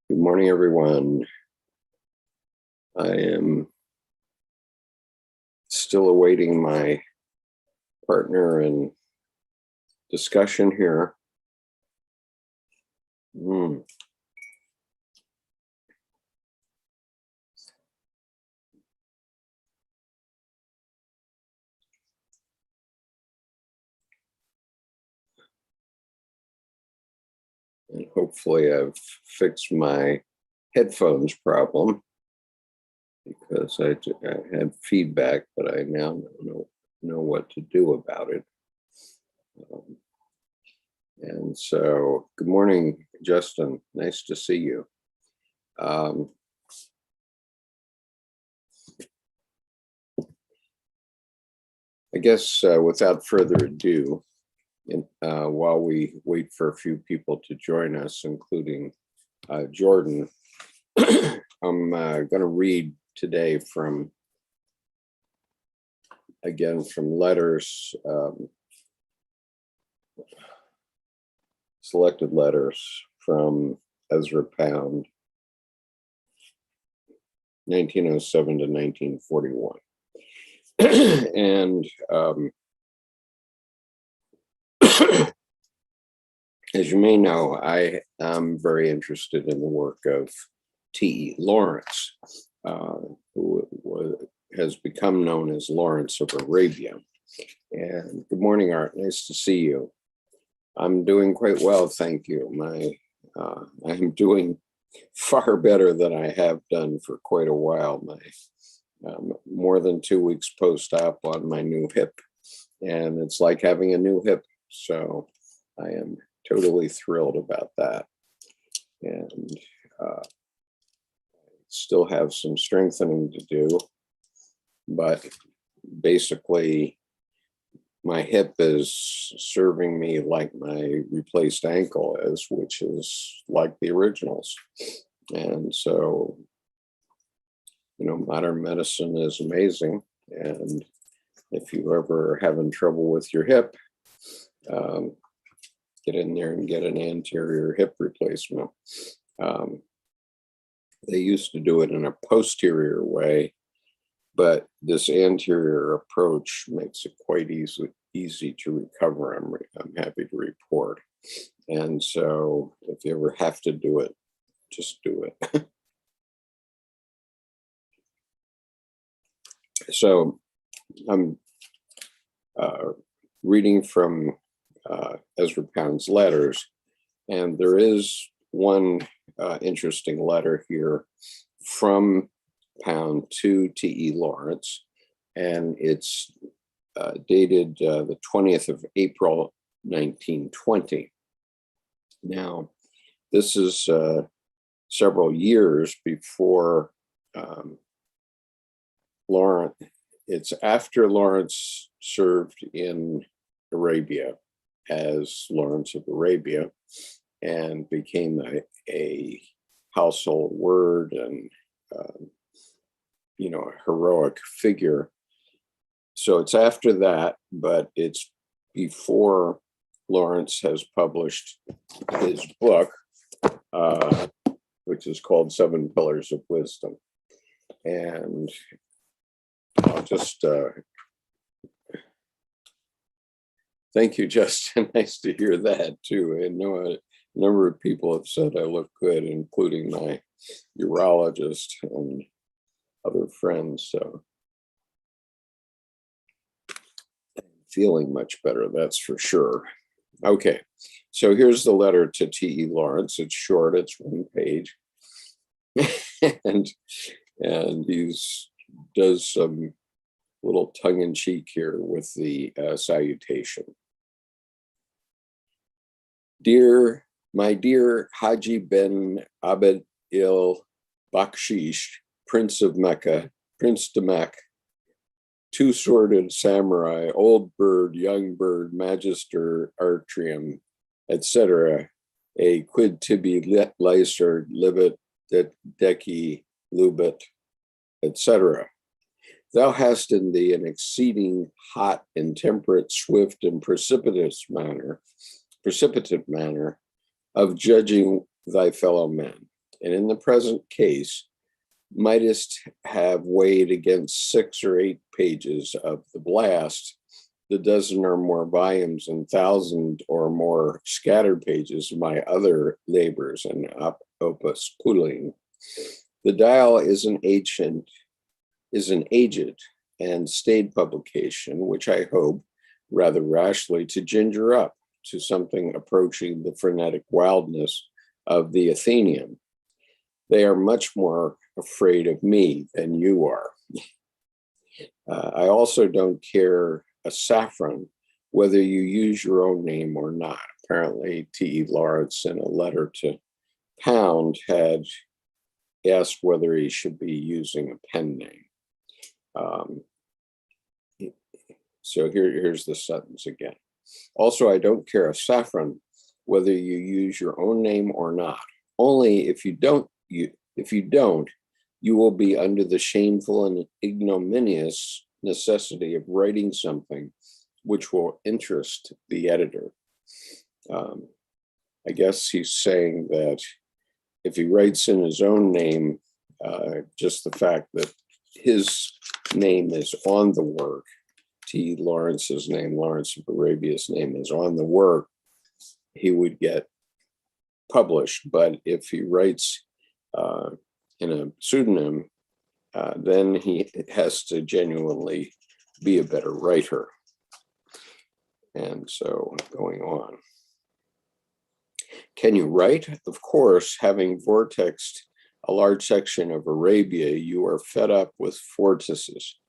Good morning, everyone. I am still awaiting my partner in discussion here. And hopefully I've fixed my headphones problem because I had feedback, but I now know what to do about it. And so, good morning, Justin. Nice to see you. I guess without further ado, while we wait for a few people to join us, including Jordan, I'm going to read today from letters, selected letters from Ezra Pound, 1907 to 1941. And as you may know, I am very interested in the work of T.E. Lawrence, who has become known as Lawrence of Arabia. And good morning, Art. Nice to see you. I'm doing quite well, thank you. I am doing far better than I have done for quite a while. More than 2 weeks post-op on my new hip, and it's like having a new hip. So I am totally thrilled about that. And still have some strengthening to do, but basically my hip is serving me like my replaced ankle is, which is like the originals. And so, modern medicine is amazing. And if you ever are having trouble with your hip, get in there and get an anterior hip replacement. They used to do it in a posterior way, but this anterior approach makes it quite easy to recover, I'm happy to report. And so if you ever have to do it, just do it. So I'm reading from Ezra Pound's letters, and there is one interesting letter here from Pound to T.E. Lawrence, and it's dated the 20th of April, 1920. Now, this is several years before Lawrence. It's after Lawrence served in Arabia as Lawrence of Arabia and became a household word and a heroic figure. So it's after that, but it's before Lawrence has published his book, which is called 7 Pillars of Wisdom. And I'll just thank you, Justin. Nice to hear that too. I know a number of people have said I look good, including my urologist and other friends. So I'm feeling much better, that's for sure. Okay, so here's the letter to T.E. Lawrence. It's short, it's 1 page. and he's does some little tongue-in-cheek here with the salutation. My dear Haji Ben Abd il-Bakshish, Prince of Mecca, Prince Damak, two-sworded samurai, old bird, young bird, magister, artrium, etc., a quid tibi lyser, libet, deci, lubet, etc. Thou hast in thee an exceeding hot, intemperate, swift, and precipitate manner of judging thy fellow men. And in the present case, mightest have weighed against 6 or 8 pages of the blast, the dozen or more volumes and 1,000 or more scattered pages of my other labors and opusculing. The Dial is an aged and staid publication, which I hope, rather rashly, to ginger up to something approaching the frenetic wildness of the Athenian. They are much more afraid of me than you are. I also don't care a saffron whether you use your own name or not. Apparently, T.E. Lawrence, in a letter to Pound, had asked whether he should be using a pen name. So here's the sentence again. Also, I don't care a saffron whether you use your own name or not. Only if you don't, you will be under the shameful and ignominious necessity of writing something which will interest the editor. I guess he's saying that if he writes in his own name, just the fact that his name is on the work, T. Lawrence's name, Lawrence of Arabia's name is on the work, he would get published. But if he writes in a pseudonym, then he has to genuinely be a better writer. And so going on. Can you write? Of course, having vortexed a large section of Arabia, you are fed up with vortices.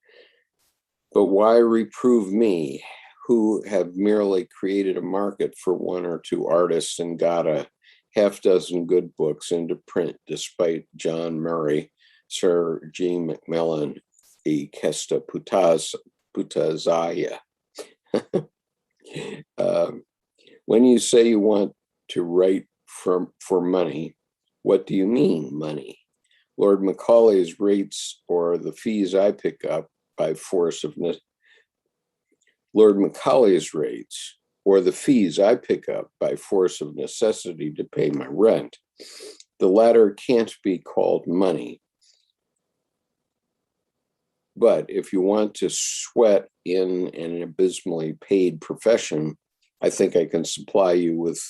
But why reprove me, who have merely created a market for 1 or 2 artists and got a half dozen good books into print, despite John Murray, Sir G. Macmillan, E. Kesta Putazaya. When you say you want to write for money, what do you mean, money? Lord Macaulay's rates or the fees I pick up by force of Lord Macaulay's rates or the fees I pick up by force of necessity to pay my rent. The latter can't be called money. But if you want to sweat in an abysmally paid profession, I think I can supply you with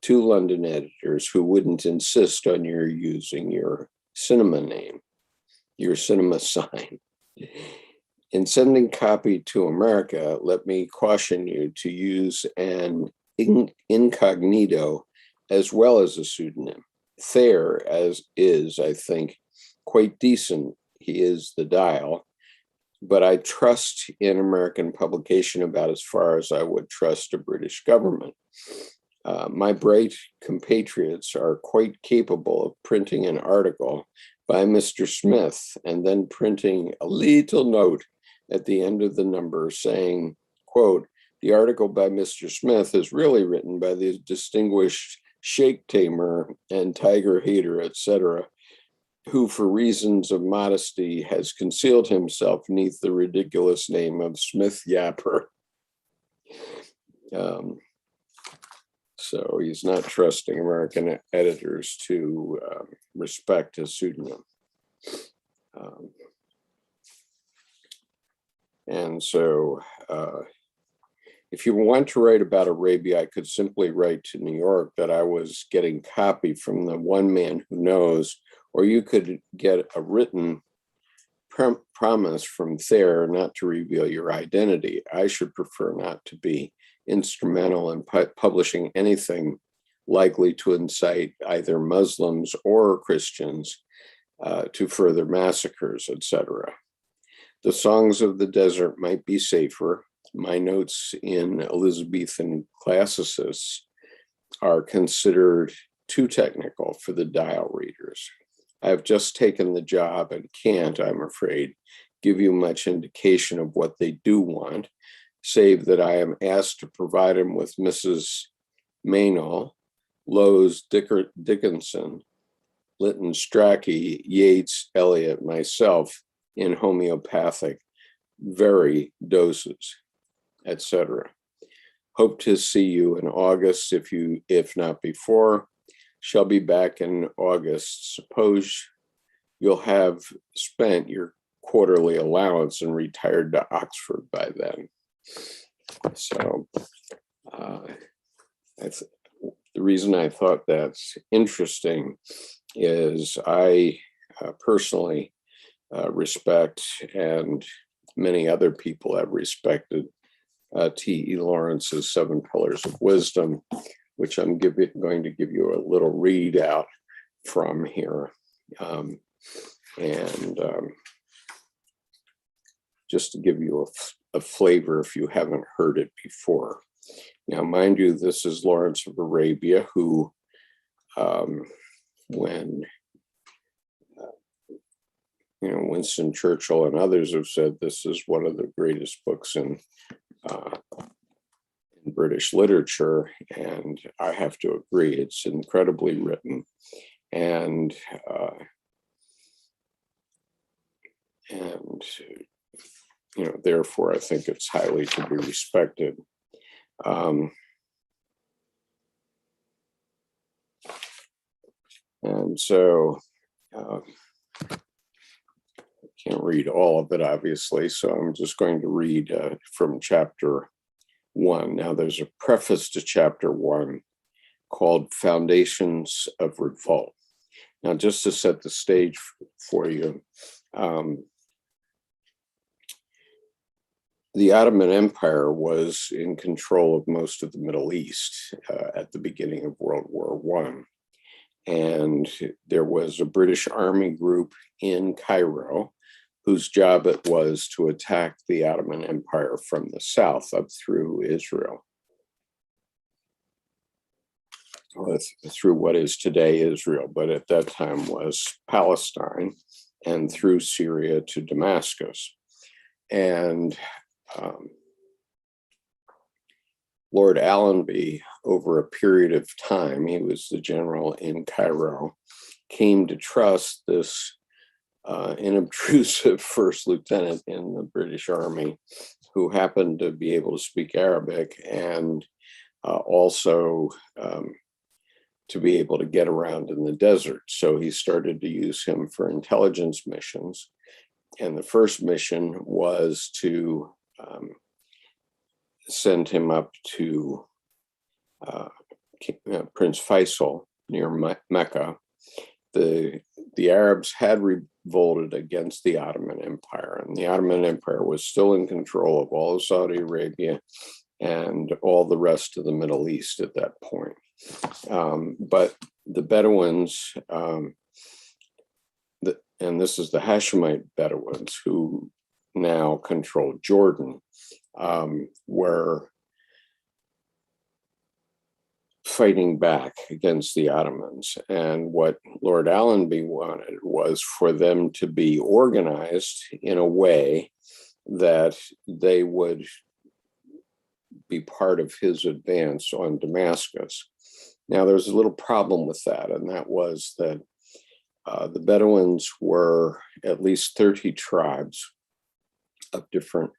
2 London editors who wouldn't insist on your using your cinema name, your cinema sign. In sending copy to America, let me caution you to use an incognito as well as a pseudonym. Thayer, as is, I think, quite decent. He is the Dial, but I trust in American publication about as far as I would trust a British government. My bright compatriots are quite capable of printing an article by Mr. Smith and then printing a little note at the end of the number saying, quote, the article by Mr. Smith is really written by the distinguished sheikh tamer and tiger hater, etc., who for reasons of modesty has concealed himself beneath the ridiculous name of Smith Yapper. So he's not trusting American editors to respect his pseudonym. And so if you want to write about Arabia, I could simply write to New York that I was getting copy from the one man who knows, or you could get a written promise from Thayer not to reveal your identity. I should prefer not to be instrumental in publishing anything likely to incite either Muslims or Christians to further massacres, etc. The songs of the desert might be safer. My notes in Elizabethan classicists are considered too technical for the Dial readers. I have just taken the job and can't, I'm afraid, give you much indication of what they do want, save that I am asked to provide them with Mrs. Meynell, Lowes Dickinson, Lytton Strachey, Yeats, Eliot, myself, in homeopathic very doses, etc. Hope to see you in August, if not before. shall be back in August. Suppose you'll have spent your quarterly allowance and retired to Oxford by then. So that's the reason I thought that's interesting is I personally respect, and many other people have respected, T.E. Lawrence's 7 Pillars of Wisdom, which I'm going to give you a little readout from here. Just to give you a flavor if you haven't heard it before. Now, mind you, this is Lawrence of Arabia, who, when Winston Churchill and others have said this is one of the greatest books in British literature, and I have to agree, it's incredibly written, and therefore I think it's highly to be respected. And so I can't read all of it, obviously, so I'm just going to read from chapter 1. Now, there's a preface to chapter 1 called Foundations of Revolt. Now, just to set the stage for you, the Ottoman Empire was in control of most of the Middle East at the beginning of World War I. And there was a British army group in Cairo whose job it was to attack the Ottoman Empire from the south up through Israel, through what is today Israel, but at that time was Palestine, and through Syria to Damascus. And Lord Allenby, over a period of time, he was the general in Cairo, came to trust this inobtrusive first lieutenant in the British Army who happened to be able to speak Arabic and also to be able to get around in the desert. So he started to use him for intelligence missions. And the first mission was to send him up to Prince Faisal near Mecca. The Arabs had revolted against the Ottoman Empire, and the Ottoman Empire was still in control of all of Saudi Arabia and all the rest of the Middle East at that point. But the Bedouins, and this is the Hashemite Bedouins who now control Jordan, were fighting back against the Ottomans. And what Lord Allenby wanted was for them to be organized in a way that they would be part of his advance on Damascus. Now, there's a little problem with that, and that was that the Bedouins were at least 30 tribes of different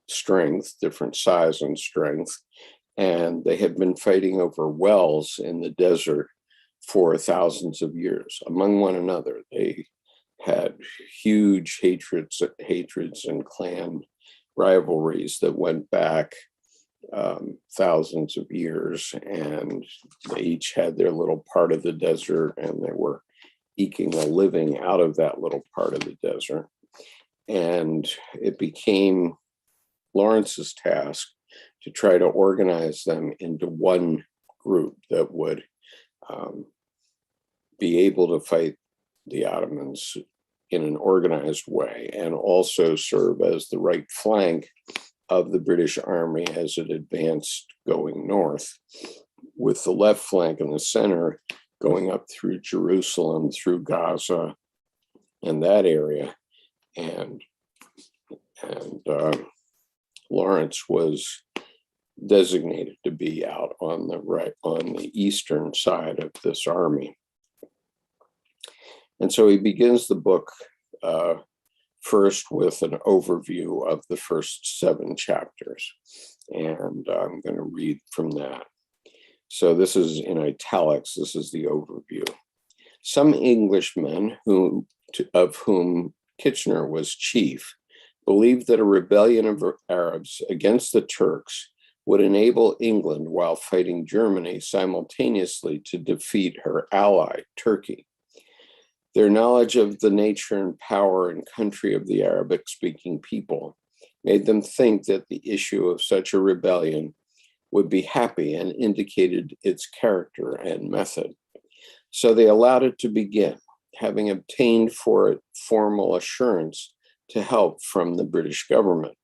strength, different size and strength, and they had been fighting over wells in the desert for thousands of years among one another. They had huge hatreds and clan rivalries that went back thousands of years, and they each had their little part of the desert, and they were eking a living out of that little part of the desert. And it became Lawrence's task to try to organize them into one group that would be able to fight the Ottomans in an organized way and also serve as the right flank of the British Army as it advanced going north, with the left flank in the center going up through Jerusalem, through Gaza, and that area. And Lawrence was designated to be out on the eastern side of this army. And so he begins the book first with an overview of the first 7 chapters. And I'm going to read from that. So this is in italics. This is the overview. Some Englishmen, of whom Kitchener was chief, believed that a rebellion of Arabs against the Turks would enable England, while fighting Germany, simultaneously to defeat her ally, Turkey. Their knowledge of the nature and power and country of the Arabic-speaking people made them think that the issue of such a rebellion would be happy and indicated its character and method. So they allowed it to begin, having obtained for it formal assurance to help from the British government.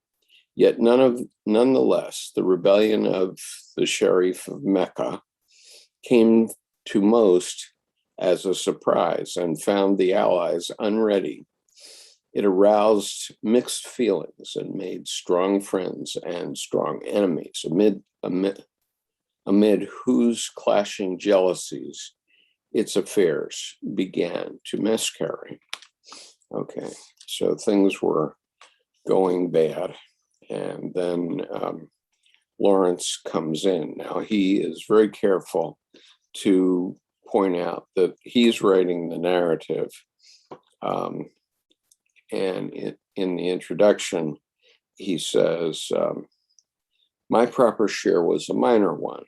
Yet nonetheless, the rebellion of the Sharif of Mecca came to most as a surprise and found the Allies unready. It aroused mixed feelings and made strong friends and strong enemies, amid whose clashing jealousies its affairs began to miscarry. Okay, so things were going bad, and then Lawrence comes in. Now, he is very careful to point out that he's writing the narrative, and in the introduction, he says, my proper share was a minor one,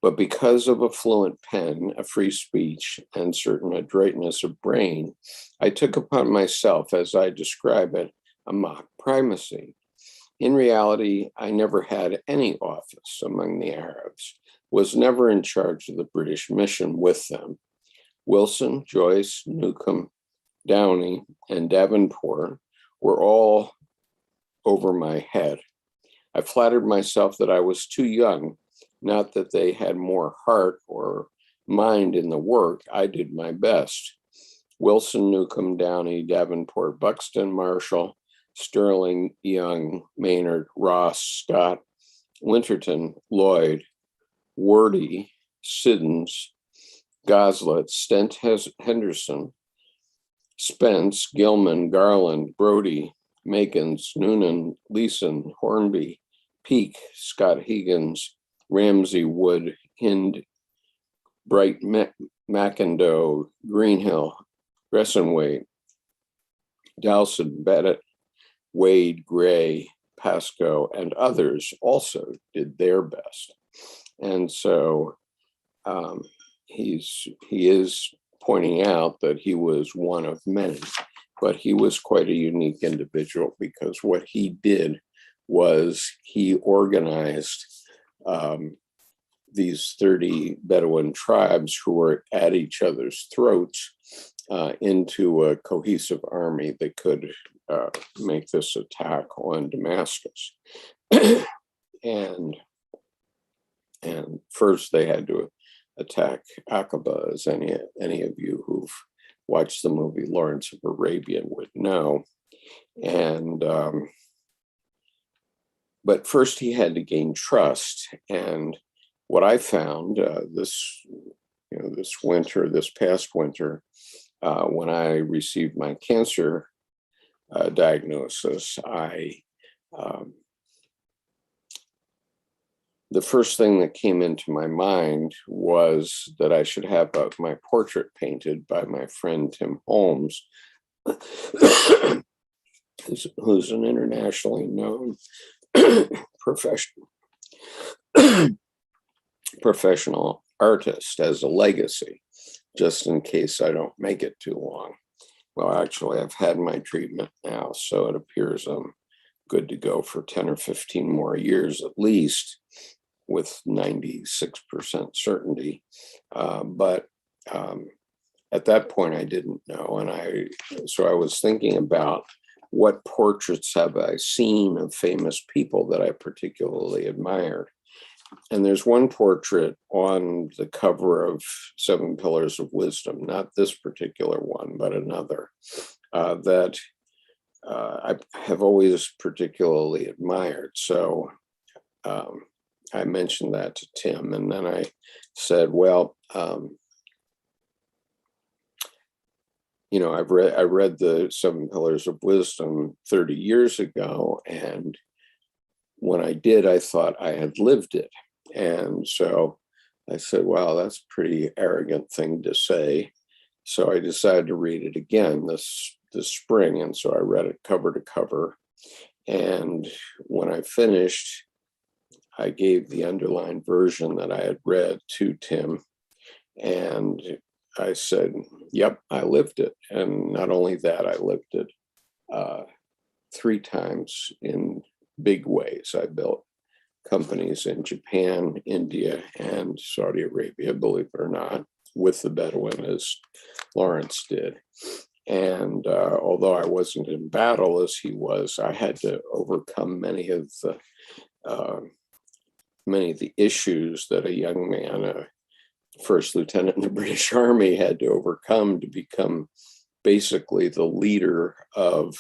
but because of a fluent pen, a free speech, and certain adroitness of brain, I took upon myself, as I describe it, a mock primacy. In reality, I never had any office among the Arabs, was never in charge of the British mission with them. Wilson, Joyce, Newcomb, Downey, and Davenport were all over my head. I flattered myself that I was too young, not that they had more heart or mind in the work. I did my best. Wilson, Newcomb, Downey, Davenport, Buxton, Marshall, Sterling, Young, Maynard, Ross, Scott, Winterton, Lloyd, Wordy, Siddons, Goslett, Stent Henderson, Spence, Gilman, Garland, Brody, Makins, Noonan, Leeson, Hornby, Peake, Scott Higgins, Ramsey, Wood, Hind, Bright, McIndoe, Greenhill, Gressenwaite, Dowson, Bennett, Wade, Gray, Pascoe, and others also did their best. And so he is pointing out that he was one of many, but he was quite a unique individual, because what he did was he organized these 30 Bedouin tribes who were at each other's throats into a cohesive army that could make this attack on Damascus. and first they had to attack Aqaba, as any of you who've watched the movie Lawrence of Arabia would know. And but first he had to gain trust. And what I found this past winter, when I received my cancer diagnosis, the first thing that came into my mind was that I should have my portrait painted by my friend Tim Holmes, who's an internationally known professional artist, as a legacy, just in case I don't make it too long. Well, actually, I've had my treatment now, so it appears I'm good to go for 10 or 15 more years at least, with 96% certainty. But at that point, I didn't know. And so I was thinking about what portraits have I seen of famous people that I particularly admired. And there's one portrait on the cover of Seven Pillars of Wisdom, not this particular one, but another, that I have always particularly admired. So I mentioned that to Tim, and then I said, well, I read the Seven Pillars of Wisdom 30 years ago, and when I did, I thought I had lived it. And so I said, wow, that's a pretty arrogant thing to say. So I decided to read it again this spring. And so I read it cover to cover. And when I finished, I gave the underlined version that I had read to Tim. And I said, yep, I lived it. And not only that, I lived it 3 times in big ways. I built companies in Japan, India, and Saudi Arabia, believe it or not, with the Bedouin, as Lawrence did. And although I wasn't in battle as he was, I had to overcome many of the issues that a young man, a first lieutenant in the British Army, had to overcome to become basically the leader of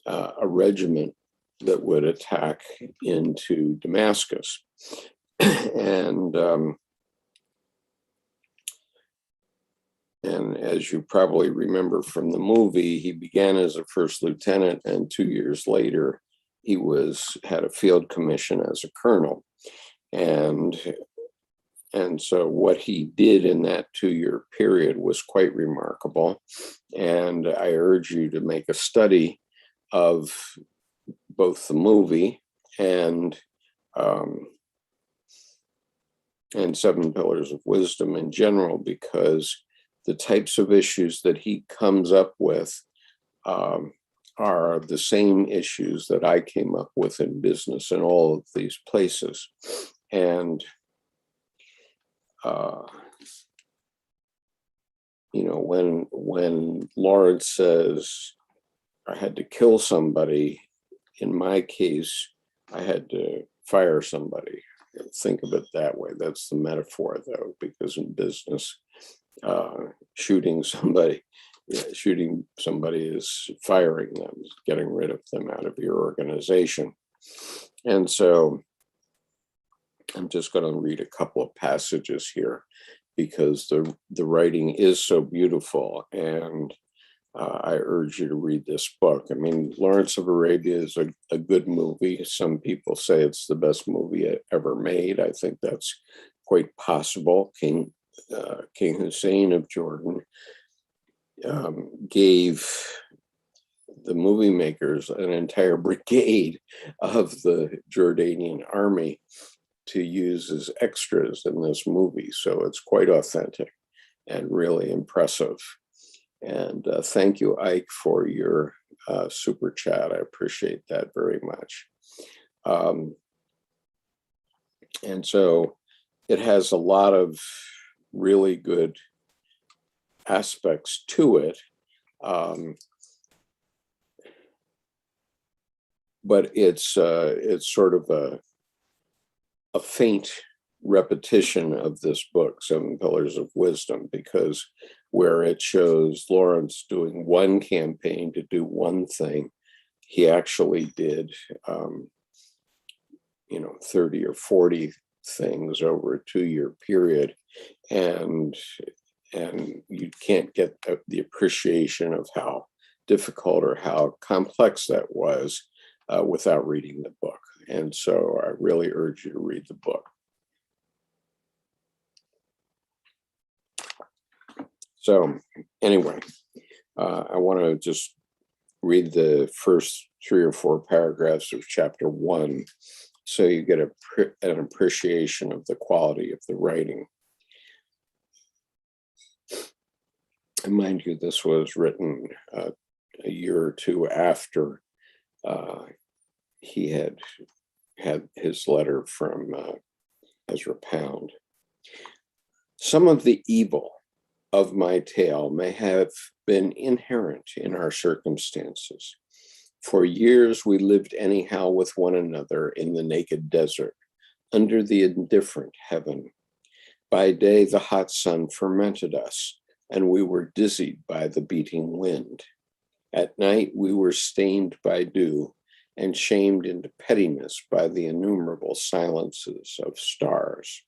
a regiment that would attack into Damascus. And as you probably remember from the movie, he began as a first lieutenant, and 2 years later, he had a field commission as a colonel. And so what he did in that 2-year period was quite remarkable. And I urge you to make a study of both the movie and 7 Pillars of Wisdom in general, because the types of issues that he comes up with are the same issues that I came up with in business in all of these places. And when Lawrence says, I had to kill somebody, in my case, I had to fire somebody. Think of it that way. That's the metaphor, though, because in business, shooting somebody is firing them, getting rid of them out of your organization. And so I'm just going to read a couple of passages here because the writing is so beautiful, and I urge you to read this book. I mean, Lawrence of Arabia is a good movie. Some people say it's the best movie ever made. I think that's quite possible. King Hussein of Jordan gave the movie makers an entire brigade of the Jordanian army to use as extras in this movie. So it's quite authentic and really impressive. And thank you, Ike, for your super chat. I appreciate that very much. And so it has a lot of really good aspects to it. But it's sort of a faint repetition of this book, 7 Pillars of Wisdom, because where it shows Lawrence doing one campaign to do one thing, he actually did 30 or 40 things over a 2-year period, and you can't get the appreciation of how difficult or how complex that was without reading the book. And so I really urge you to read the book. So anyway, I want to just read the first 3 or 4 paragraphs of chapter 1 so you get an appreciation of the quality of the writing. And mind you, this was written a year or 2 after he had his letter from Ezra Pound. Some of the evil of my tale may have been inherent in our circumstances. For years we lived anyhow with one another in the naked desert, under the indifferent heaven. By day the hot sun fermented us, and we were dizzied by the beating wind. At night we were stained by dew, and shamed into pettiness by the innumerable silences of stars.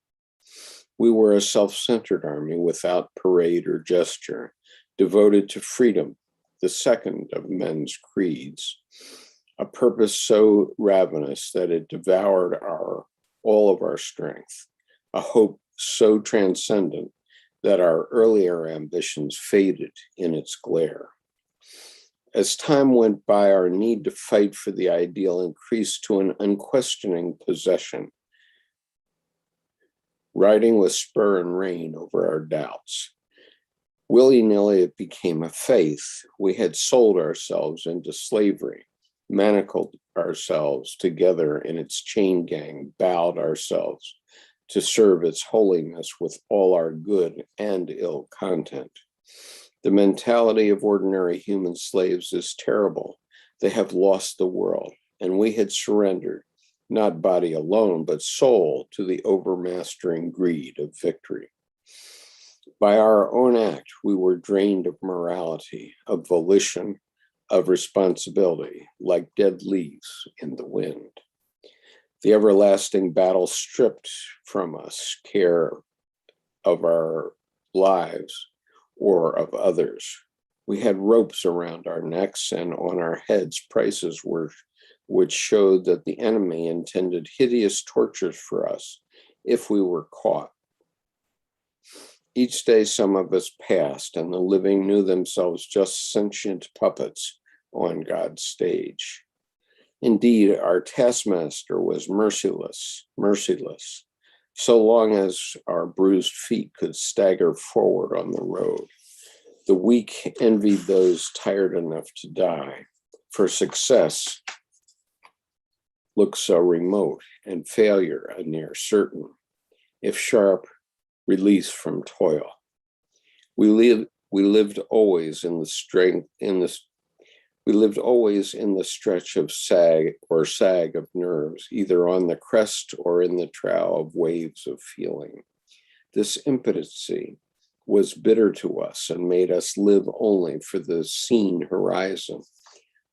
We were a self-centered army without parade or gesture, devoted to freedom, the second of men's creeds, a purpose so ravenous that it devoured all of our strength, a hope so transcendent that our earlier ambitions faded in its glare. As time went by, our need to fight for the ideal increased to an unquestioning possession, riding with spur and rein over our doubts. Willy-nilly, it became a faith. We had sold ourselves into slavery, manacled ourselves together in its chain gang, bowed ourselves to serve its holiness with all our good and ill content. The mentality of ordinary human slaves is terrible. They have lost the world, and we had surrendered, not body alone, but soul, to the overmastering greed of victory. By our own act, we were drained of morality, of volition, of responsibility, like dead leaves in the wind. The everlasting battle stripped from us care of our lives or of others. We had ropes around our necks and on our heads prices which showed that the enemy intended hideous tortures for us if we were caught. Each day some of us passed, and the living knew themselves just sentient puppets on God's stage. Indeed, our taskmaster was merciless, so long as our bruised feet could stagger forward on the road. The weak envied those tired enough to die, for success looked so remote and failure a near certain, if sharp release from toil. We lived always in the stretch of sag of nerves, either on the crest or in the trough of waves of feeling. This impotency was bitter to us and made us live only for the seen horizon,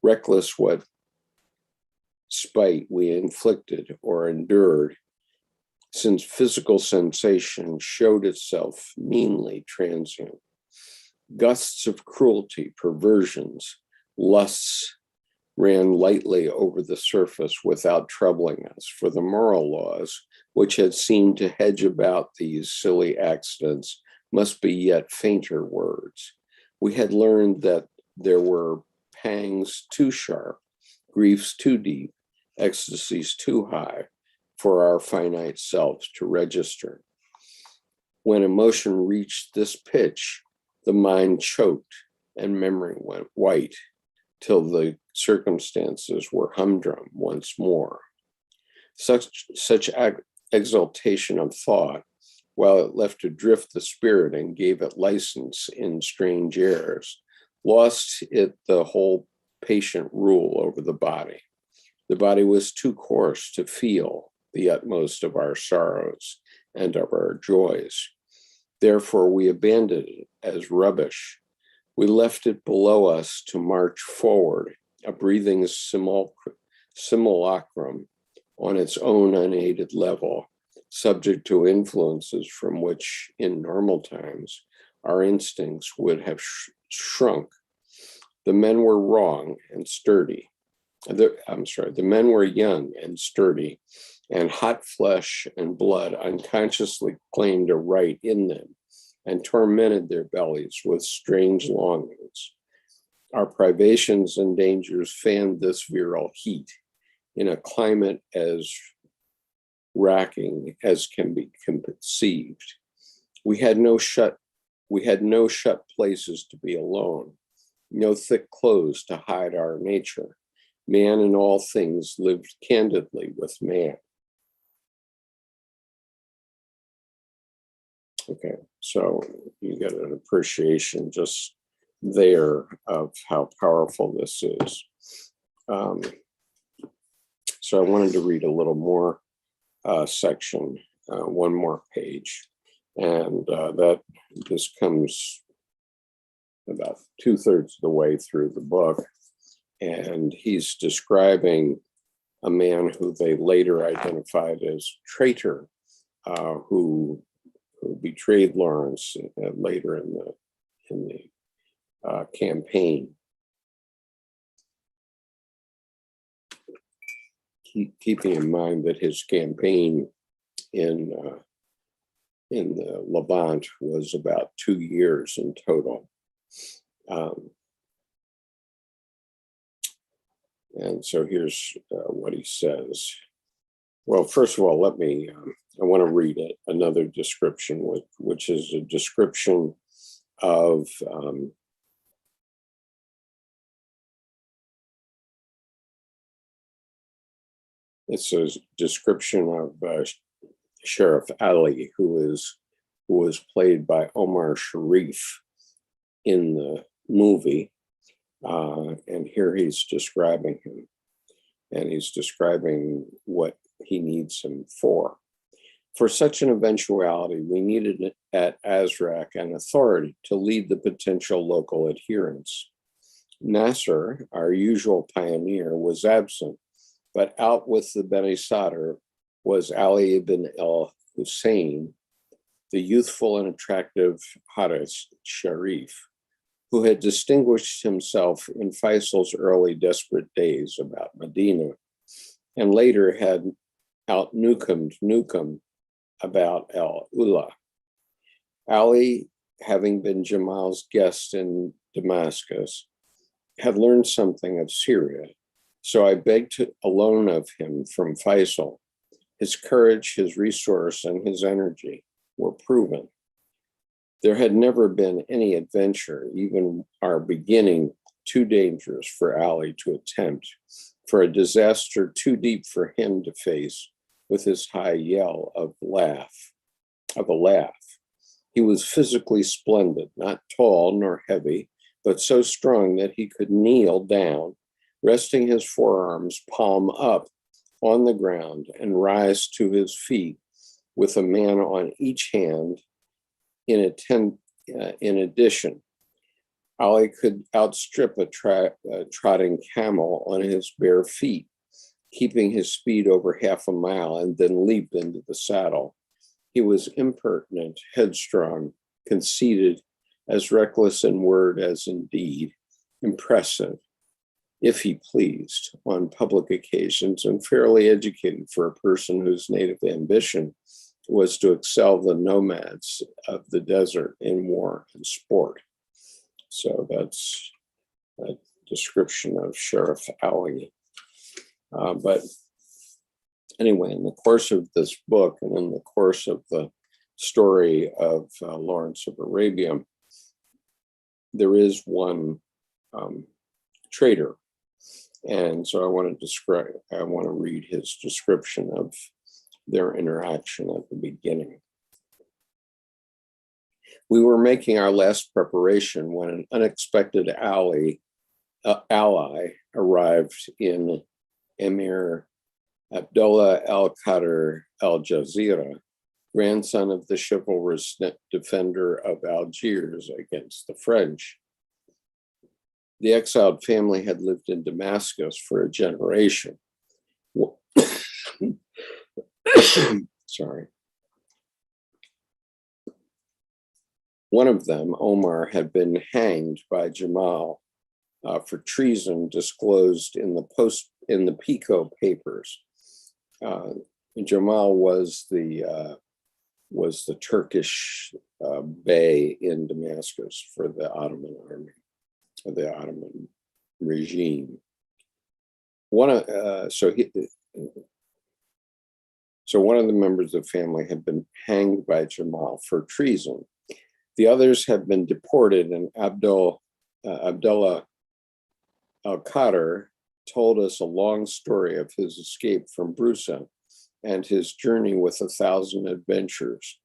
reckless what spite we inflicted or endured, since physical sensation showed itself meanly transient. Gusts of cruelty, perversions, lusts ran lightly over the surface without troubling us, for the moral laws, which had seemed to hedge about these silly accidents, must be yet fainter words. We had learned that there were pangs too sharp, griefs too deep, ecstasies too high for our finite selves to register. When emotion reached this pitch, the mind choked and memory went white till the circumstances were humdrum once more. Such exaltation of thought, while it left adrift the spirit and gave it license in strange airs, lost it the whole patient rule over the body. The body was too coarse to feel the utmost of our sorrows and of our joys. Therefore, we abandoned it as rubbish. We left it below us to march forward, a breathing simulacrum on its own unaided level, subject to influences from which, in normal times, our instincts would have shrunk. The men were wrong and sturdy. The men were young and sturdy, and hot flesh and blood unconsciously claimed a right in them and tormented their bellies with strange longings. Our privations and dangers fanned this virile heat in a climate as racking as can be conceived. We had no shut places to be alone, no thick clothes to hide our nature. Man in all things lived candidly with man. Okay, so you get an appreciation just there of how powerful this is. So I wanted to read a little more section, one more page, and this comes about 2/3 of the way through the book, and he's describing a man who they later identified as traitor, who betrayed Lawrence later in the campaign. Keeping in mind that his campaign in in the Levant was about 2 years in total. And so here's what he says. Well, first of all, I want to read it, another description, which is a description of it's a description of Sheriff Ali, who was played by Omar Sharif in the movie. And here he's describing him, and he's describing what he needs him for. For such an eventuality, we needed at Azraq an authority to lead the potential local adherents. Nasser, our usual pioneer, was absent, but out with the Beni Sadr was Ali ibn al-Hussein, the youthful and attractive Haris Sharif, who had distinguished himself in Faisal's early desperate days about Medina, and later had out-Nukumed Nukum about al-Ula. Ali, having been Jamal's guest in Damascus, had learned something of Syria, so I begged a loan of him from Faisal. His courage, his resource, and his energy were proven. There had never been any adventure, even our beginning, too dangerous for Ali to attempt, for a disaster too deep for him to face with his high yell of a laugh. He was physically splendid, not tall nor heavy, but so strong that he could kneel down, resting his forearms palm up on the ground and rise to his feet with a man on each hand. In addition, Ali could outstrip a trotting camel on his bare feet, keeping his speed over half a mile, and then leap into the saddle. He was impertinent, headstrong, conceited, as reckless in word as in deed, impressive, if he pleased, on public occasions, and fairly educated for a person whose native ambition was to excel the nomads of the desert in war and sport. So that's a description of Sheriff Ali. But anyway, in the course of this book and in the course of the story of Lawrence of Arabia, there is one traitor. And so I want to read his description of their interaction at the beginning. We were making our last preparation when an unexpected ally arrived in Emir Abdullah al-Qadr al-Jazira, grandson of the chivalrous defender of Algiers against the French. The exiled family had lived in Damascus for a generation. Sorry. One of them, Omar, had been hanged by Jamal for treason disclosed in the Pico papers. Jamal was the Turkish bey in Damascus for the Ottoman army, the Ottoman regime. So one of the members of the family had been hanged by Jamal for treason. The others had been deported, and Abdullah al-Qadr told us a long story of his escape from Brusa and his journey with 1,000 adventures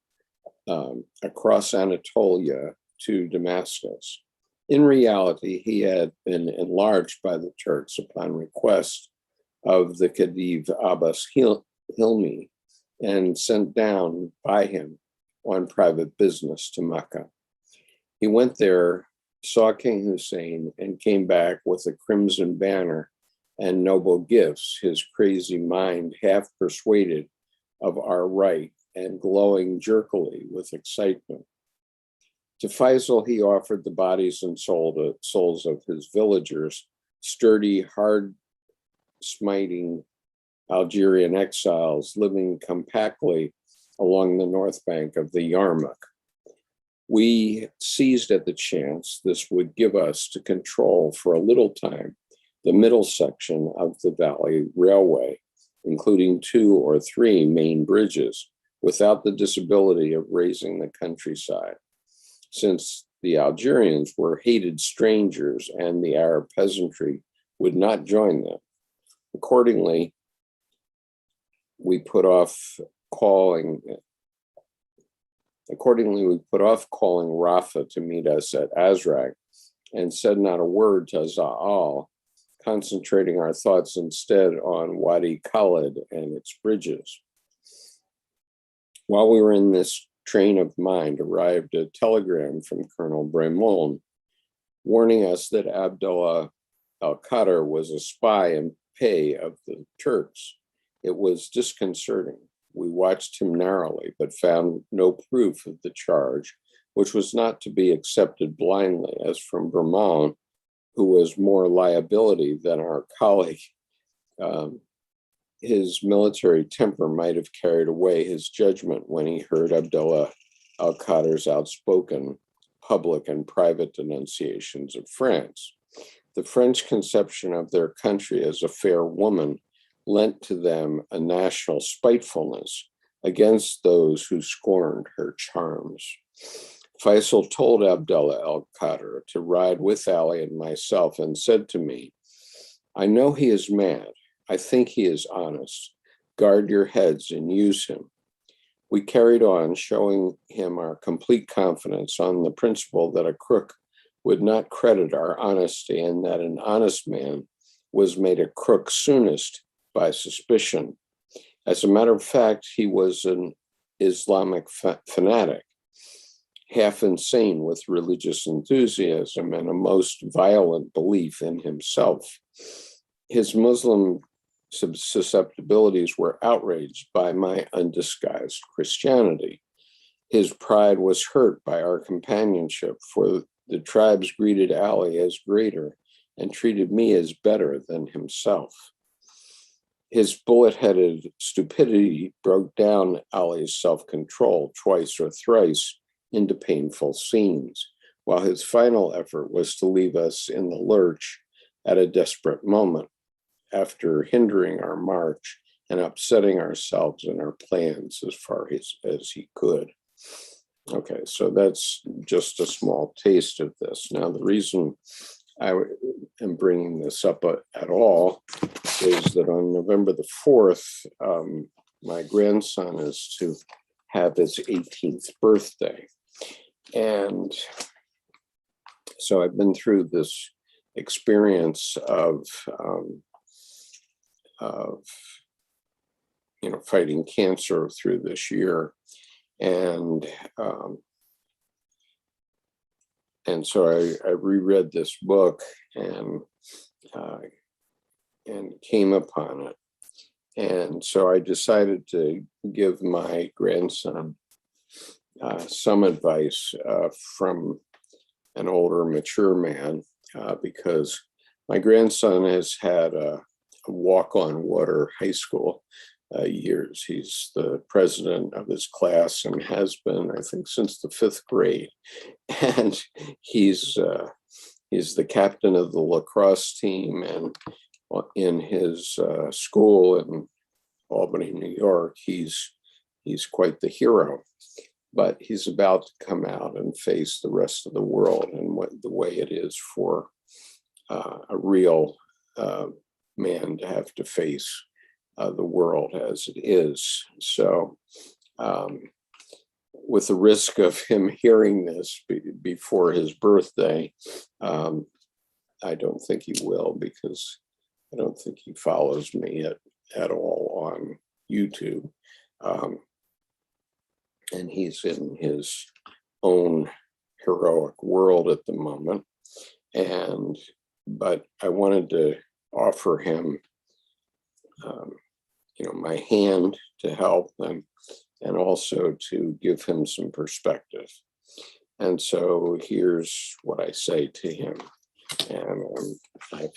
across Anatolia to Damascus. In reality, he had been enlarged by the Turks upon request of the Khedive Abbas Hilmi and sent down by him on private business to Mecca. He went there, saw King Hussein, and came back with a crimson banner and noble gifts, his crazy mind half persuaded of our right and glowing jerkily with excitement. To Faisal, he offered the bodies and souls of his villagers, sturdy, hard-smiting Algerian exiles living compactly along the north bank of the Yarmuk. We seized at the chance this would give us to control for a little time the middle section of the Valley Railway, including 2 or 3 main bridges, without the disability of raising the countryside. Since the Algerians were hated strangers and the Arab peasantry would not join them. Accordingly, we put off calling Rafa to meet us at Azraq and said not a word to Za'al, concentrating our thoughts instead on Wadi Khalid and its bridges. While we were in this train of mind, arrived a telegram from Colonel Bremond, warning us that Abdullah al-Qadr was a spy in pay of the Turks. It was disconcerting. We watched him narrowly, but found no proof of the charge, which was not to be accepted blindly, as from Bremond, who was more liability than our colleague. His military temper might have carried away his judgment when he heard Abdullah al-Qadr's outspoken public and private denunciations of France. The French conception of their country as a fair woman lent to them a national spitefulness against those who scorned her charms. Faisal told Abdullah al-Qadr to ride with Ali and myself and said to me, "I know he is mad. I think he is honest. Guard your heads and use him." We carried on, showing him our complete confidence on the principle that a crook would not credit our honesty and that an honest man was made a crook soonest by suspicion. As a matter of fact, he was an Islamic fanatic, half insane with religious enthusiasm and a most violent belief in himself. His Muslim susceptibilities were outraged by my undisguised Christianity. His pride was hurt by our companionship, for the tribes greeted Ali as greater and treated me as better than himself. His bullet-headed stupidity broke down Ali's self-control twice or thrice into painful scenes, while his final effort was to leave us in the lurch at a desperate moment, after hindering our march and upsetting ourselves and our plans as far as he could. Okay, so that's just a small taste of this. Now, the reason I am bringing this up at all is that on November the 4th, my grandson is to have his 18th birthday. And so I've been through this experience of fighting cancer through this year. And so I reread this book and came upon it. And so I decided to give my grandson some advice from an older, mature man, because my grandson has had a walk-on water high school years. He's the president of his class and has been, I think, since the 5th grade. And he's the captain of the lacrosse team, and in his school in Albany, New York, he's quite the hero. But he's about to come out and face the rest of the world and the way it is for a real man to have to face the world as it is. So with the risk of him hearing this before his birthday, I don't think he will, because I don't think he follows me at all on YouTube. And he's in his own heroic world at the moment. But I wanted to offer him my hand to help them, and also to give him some perspective. And so here's what I say to him. And I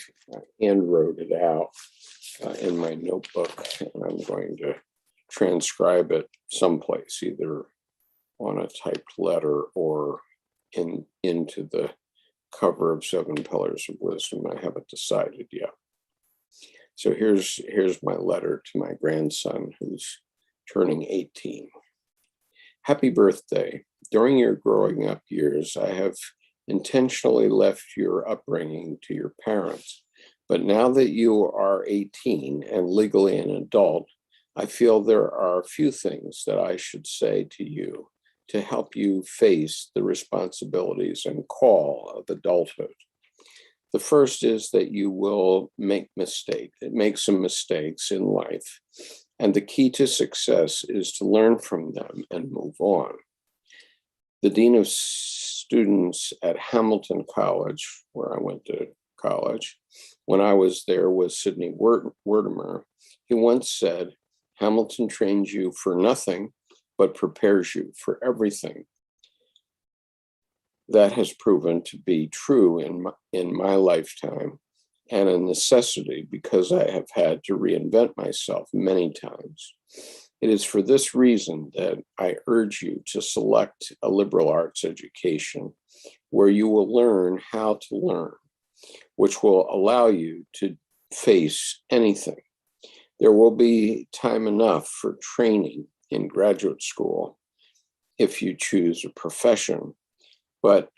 hand wrote it out in my notebook, and I'm going to transcribe it someplace, either on a typed letter or into the cover of 7 Pillars of Wisdom. I haven't decided yet. So here's my letter to my grandson, who's turning 18. Happy birthday. During your growing up years, I have intentionally left your upbringing to your parents. But now that you are 18 and legally an adult, I feel there are a few things that I should say to you to help you face the responsibilities and call of adulthood. The first is that you will make some mistakes in life, and the key to success is to learn from them and move on. The dean of students at Hamilton College, where I went to college, when I was there, was Sidney Wertimer. He once said, Hamilton trains you for nothing, but prepares you for everything. That has proven to be true in my lifetime, and a necessity because I have had to reinvent myself many times. It is for this reason that I urge you to select a liberal arts education where you will learn how to learn, which will allow you to face anything. There will be time enough for training in graduate school if you choose a profession, but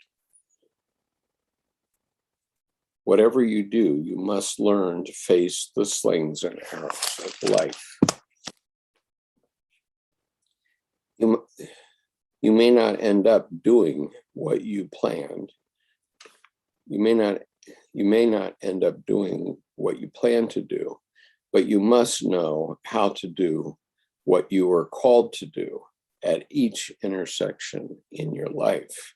whatever you do, you must learn to face the slings and arrows of life. You may not end up doing what you planned. You may not end up doing what you plan to do, but you must know how to do what you are called to do at each intersection in your life.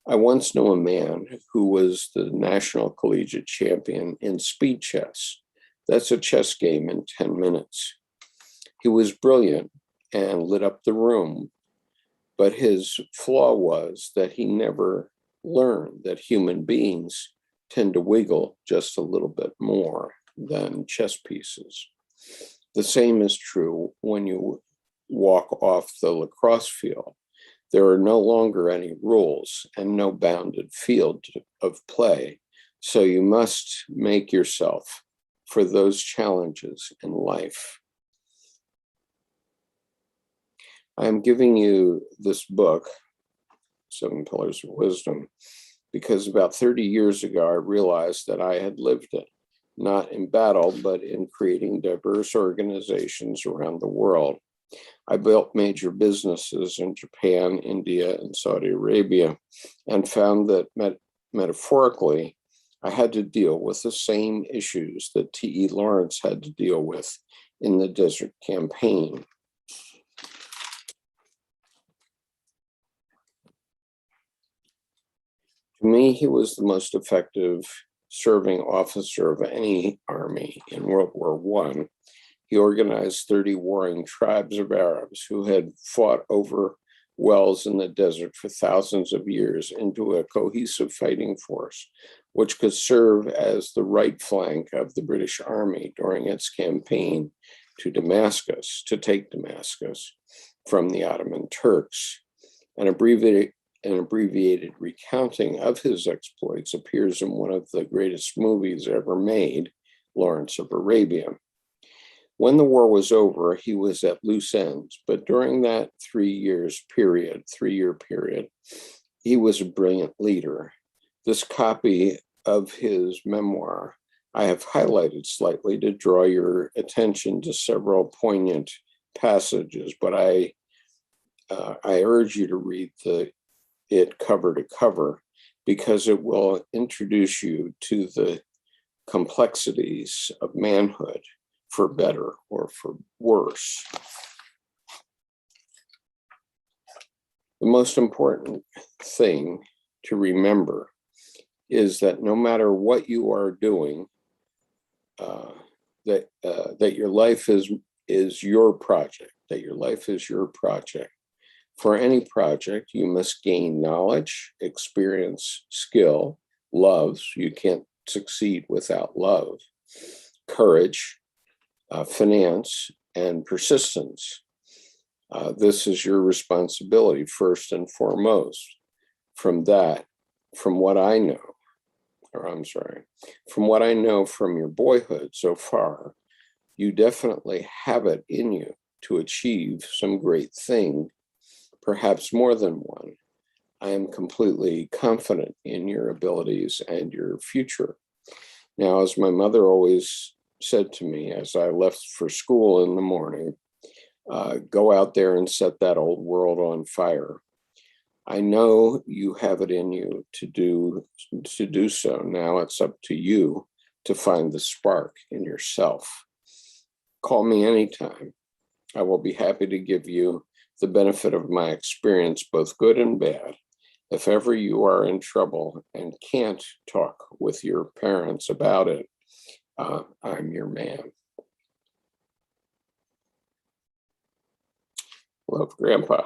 I once knew a man who was the national collegiate champion in speed chess. That's a chess game in 10 minutes. He was brilliant and lit up the room, but his flaw was that he never learned that human beings tend to wiggle just a little bit more than chess pieces. The same is true when you walk off the lacrosse field. There are no longer any rules and no bounded field of play, so you must make yourself for those challenges in life. I am giving you this book, 7 Pillars of Wisdom, because about 30 years ago, I realized that I had lived it, not in battle, but in creating diverse organizations around the world. I built major businesses in Japan, India, and Saudi Arabia, and found that metaphorically, I had to deal with the same issues that T.E. Lawrence had to deal with in the Desert Campaign. To me, he was the most effective serving officer of any army in World War I. He organized 30 warring tribes of Arabs who had fought over wells in the desert for thousands of years into a cohesive fighting force, which could serve as the right flank of the British Army during its campaign to take Damascus from the Ottoman Turks. An abbreviated recounting of his exploits appears in one of the greatest movies ever made, Lawrence of Arabia. When the war was over, he was at loose ends, but during that 3 year period, he was a brilliant leader. This copy of his memoir I have highlighted slightly to draw your attention to several poignant passages, but I urge you to read it cover to cover, because it will introduce you to the complexities of manhood, for better or for worse. The most important thing to remember is that no matter what you are doing, that your life is your project, that your life is your project. For any project, you must gain knowledge, experience, skill, love. You can't succeed without love, courage, finance, and persistence. This is your responsibility first and foremost. From what I know from your boyhood so far, you definitely have it in you to achieve some great thing, perhaps more than one. I am completely confident in your abilities and your future. Now, as my mother always said to me as I left for school in the morning, go out there and set that old world on fire. I know you have it in you to do so. Now it's up to you to find the spark in yourself. Call me anytime. I will be happy to give you the benefit of my experience, both good and bad. If ever you are in trouble and can't talk with your parents about it, I'm your man. Love, Grandpa.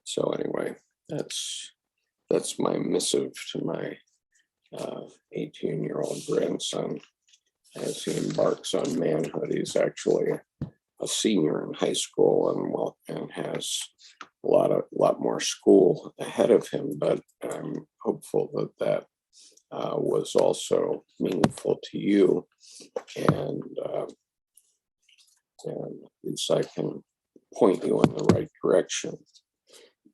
So anyway, that's my missive to my 18-year-old grandson as he embarks on manhood. He's actually a senior in high school and has a lot more school ahead of him. But I'm hopeful that was also meaningful to you, and at least I can point you in the right direction.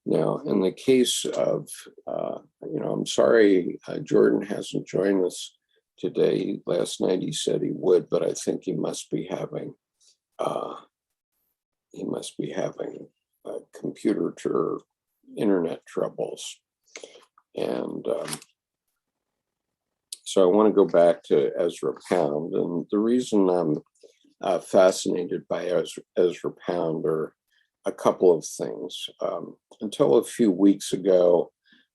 Now, in the case of, I'm sorry Jordan hasn't joined us today. Last night he said he would, but I think he must be having computer or internet troubles. And so I want to go back to Ezra Pound. And the reason I'm fascinated by Ezra Pound are a couple of things. Until a few weeks ago,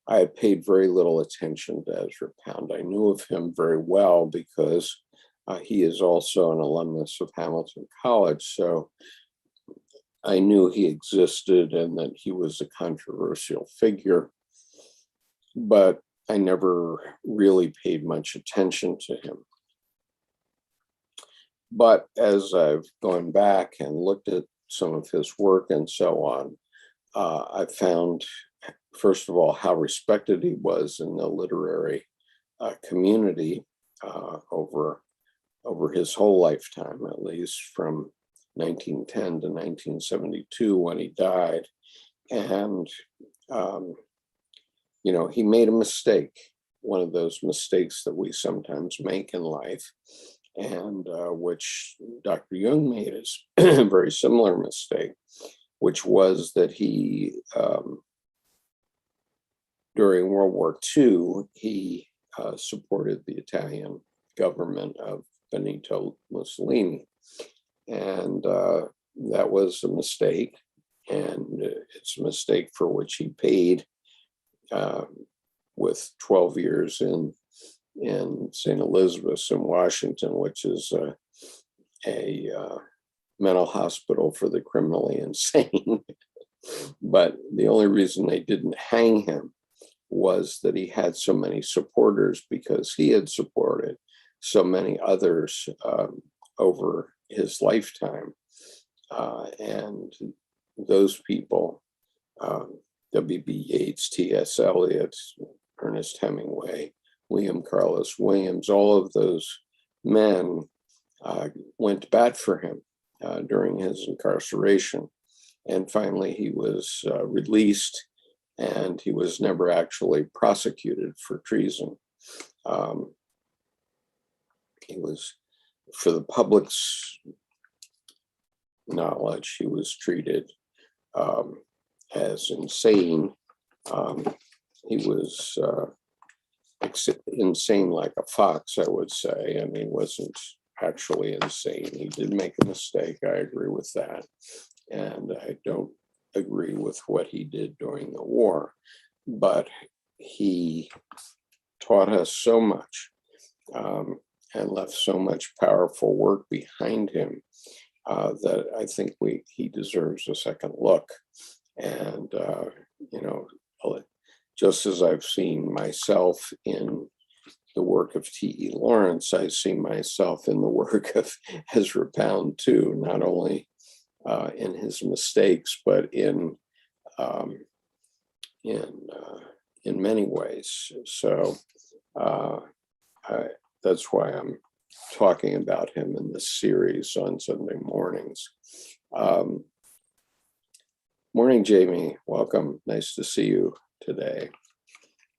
I had paid very little attention to Ezra Pound. I knew of him very well because he is also an alumnus of Hamilton College. So I knew he existed and that he was a controversial figure, but I never really paid much attention to him. But as I've gone back and looked at some of his work and so on, I found, first of all, how respected he was in the literary community over his whole lifetime, at least from 1910 to 1972 when he died. And, he made a mistake, one of those mistakes that we sometimes make in life, and which Dr. Jung made is a very similar mistake, which was that he, during World War II, he supported the Italian government of Benito Mussolini. And that was a mistake. And it's a mistake for which he paid with 12 years in St. Elizabeth's in Washington, which is a mental hospital for the criminally insane. But the only reason they didn't hang him was that he had so many supporters, because he had supported so many others over his lifetime. And those people, W.B. Yeats, T.S. Eliot, Ernest Hemingway, William Carlos Williams, all of those men went to bat for him during his incarceration. And finally, he was released, and he was never actually prosecuted for treason. He was, for the public's knowledge, he was treated as insane. He was insane like a fox, I would say, and he wasn't actually insane. He did make a mistake, I agree with that. And I don't agree with what he did during the war, but he taught us so much and left so much powerful work behind him that I think he deserves a second look. And, just as I've seen myself in the work of T.E. Lawrence, I see myself in the work of Ezra Pound too, not only in his mistakes, but in many ways. So that's why I'm talking about him in this series on Sunday mornings. Morning, Jamie. Welcome. Nice to see you today.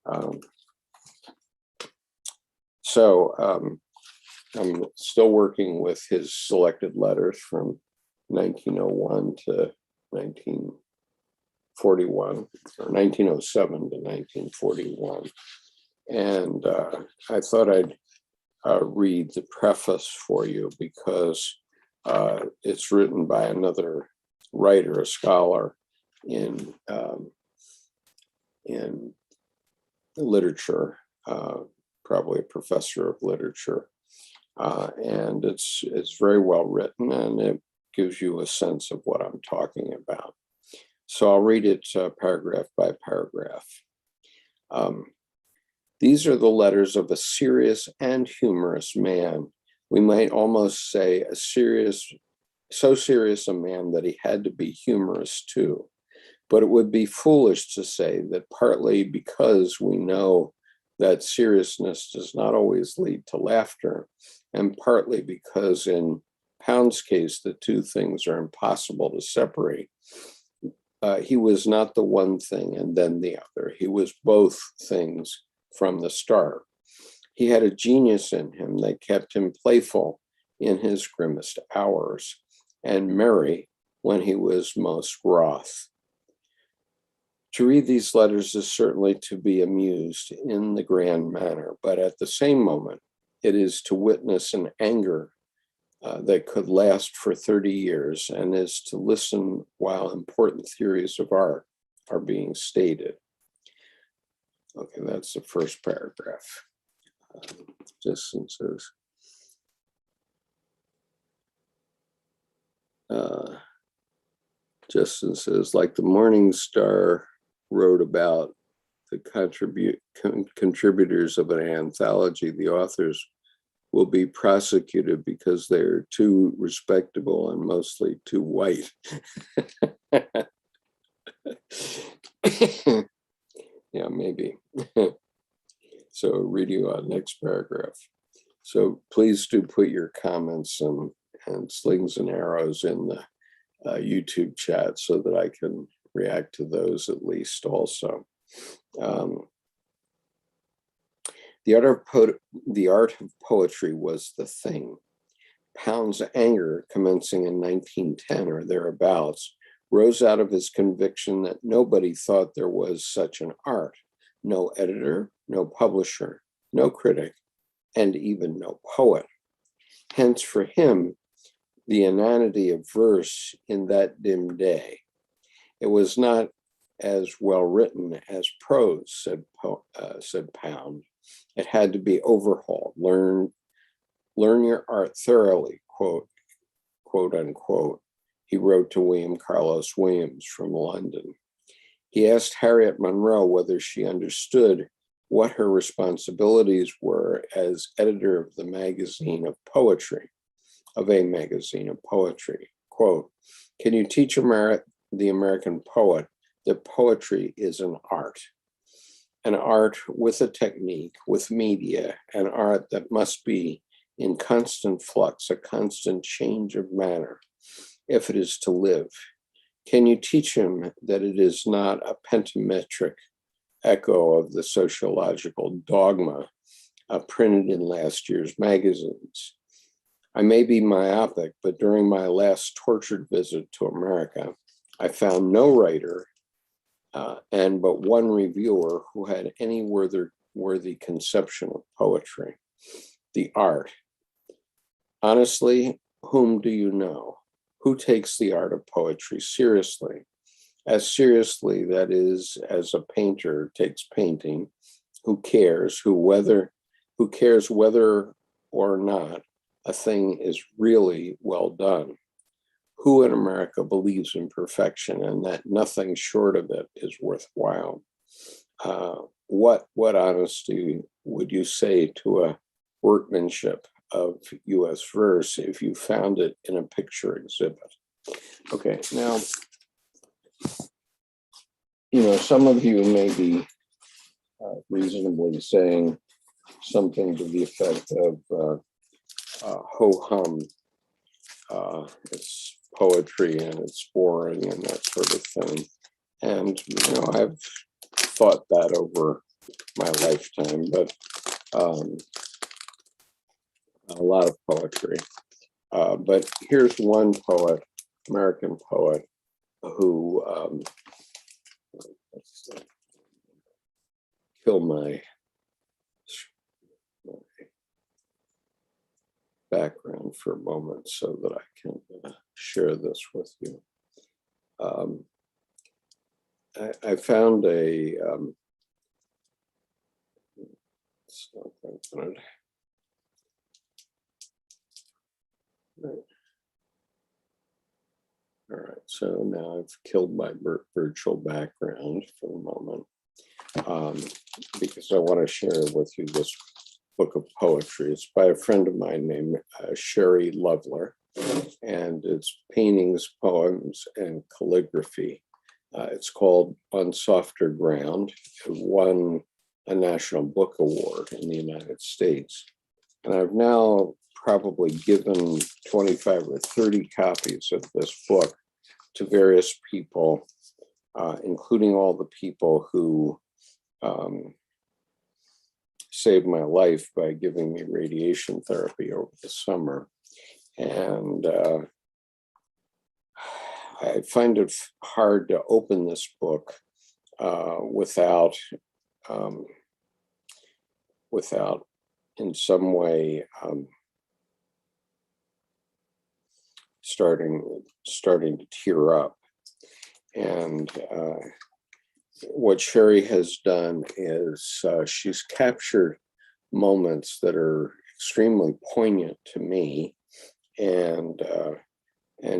I'm still working with his selected letters from 1901 to 1941, or 1907 to 1941. And I thought I'd read the preface for you because it's written by another writer, a scholar in literature, probably a professor of literature. And it's very well written, and it gives you a sense of what I'm talking about. So I'll read it paragraph by paragraph. These are the letters of a serious and humorous man. We might almost say so serious a man that he had to be humorous too. But it would be foolish to say that partly because we know that seriousness does not always lead to laughter, and partly because in Pound's case, the two things are impossible to separate. He was not the one thing and then the other. He was both things from the start. He had a genius in him that kept him playful in his grimmest hours and merry when he was most wroth. To read these letters is certainly to be amused in the grand manner, but at the same moment, it is to witness an anger that could last for 30 years and is to listen while important theories of art are being stated. Okay, that's the first paragraph. Distances. Distances, like the Morning Star wrote about the contributors of an anthology, the authors will be prosecuted because they're too respectable and mostly too white. Yeah, maybe. So I'll read you our next paragraph. So please do put your comments and slings and arrows in the YouTube chat so that I can react to those at least also. The art of poetry was the thing. Pound's anger, commencing in 1910 or thereabouts, rose out of his conviction that nobody thought there was such an art. No editor, no publisher, no critic, and even no poet. Hence, for him, the inanity of verse in that dim day. It was not as well written as prose, said Pound. It had to be overhauled. Learn your art thoroughly, quote unquote. He wrote to William Carlos Williams from London. He asked Harriet Monroe whether she understood what her responsibilities were as editor of the magazine of poetry, of a magazine of poetry. Quote, can you teach the American poet that poetry is an art with a technique, with media, an art that must be in constant flux, a constant change of manner, if it is to live? Can you teach him that it is not a pentametric echo of the sociological dogma printed in last year's magazines? I may be myopic, but during my last tortured visit to America, I found no writer and but one reviewer who had any worthy conception of poetry, the art. Honestly, whom do you know? Who takes the art of poetry seriously? As seriously, that is, as a painter takes painting. Who cares whether or not a thing is really well done? Who in America believes in perfection and that nothing short of it is worthwhile? what honesty would you say to a workmanship of U.S. verse if you found it in a picture exhibit? Okay, now, some of you may be reasonably saying something to the effect of ho-hum, it's poetry and it's boring and that sort of thing. And, I've thought that over my lifetime, but a lot of poetry. But here's one poet, American poet, who kill my background for a moment so that I can share this with you. I found a it's not that good. Right. All right, so now I've killed my virtual background for the moment because I want to share with you this book of poetry. It's by a friend of mine named Sherry Lovler, and it's paintings, poems, and calligraphy. It's called On Softer Ground. It won a National Book Award in the United States. And I've now probably given 25 or 30 copies of this book to various people, including all the people who saved my life by giving me radiation therapy over the summer. And I find it hard to open this book without in some way starting to tear up. And what Sherry has done is she's captured moments that are extremely poignant to me, and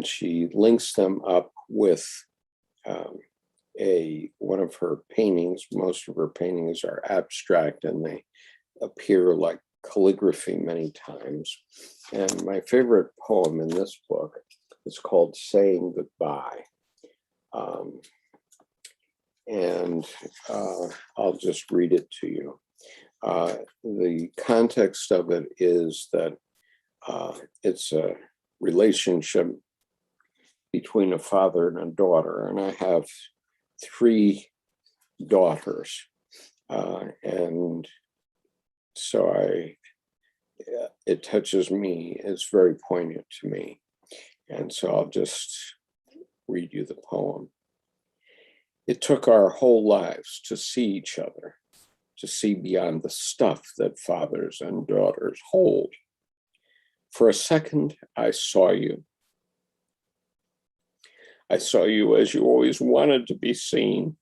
she links them up with one of her paintings. Most of her paintings are abstract and they appear like calligraphy many times. And my favorite poem in this book is called Saying Goodbye. And I'll just read it to you. The context of it is that it's a relationship between a father and a daughter, and I have 3 daughters, and so it touches me. It's very poignant to me, and so I'll just read you the poem. It took our whole lives to see each other, to see beyond the stuff that fathers and daughters hold. For a second, I saw you. I saw you as you always wanted to be seen.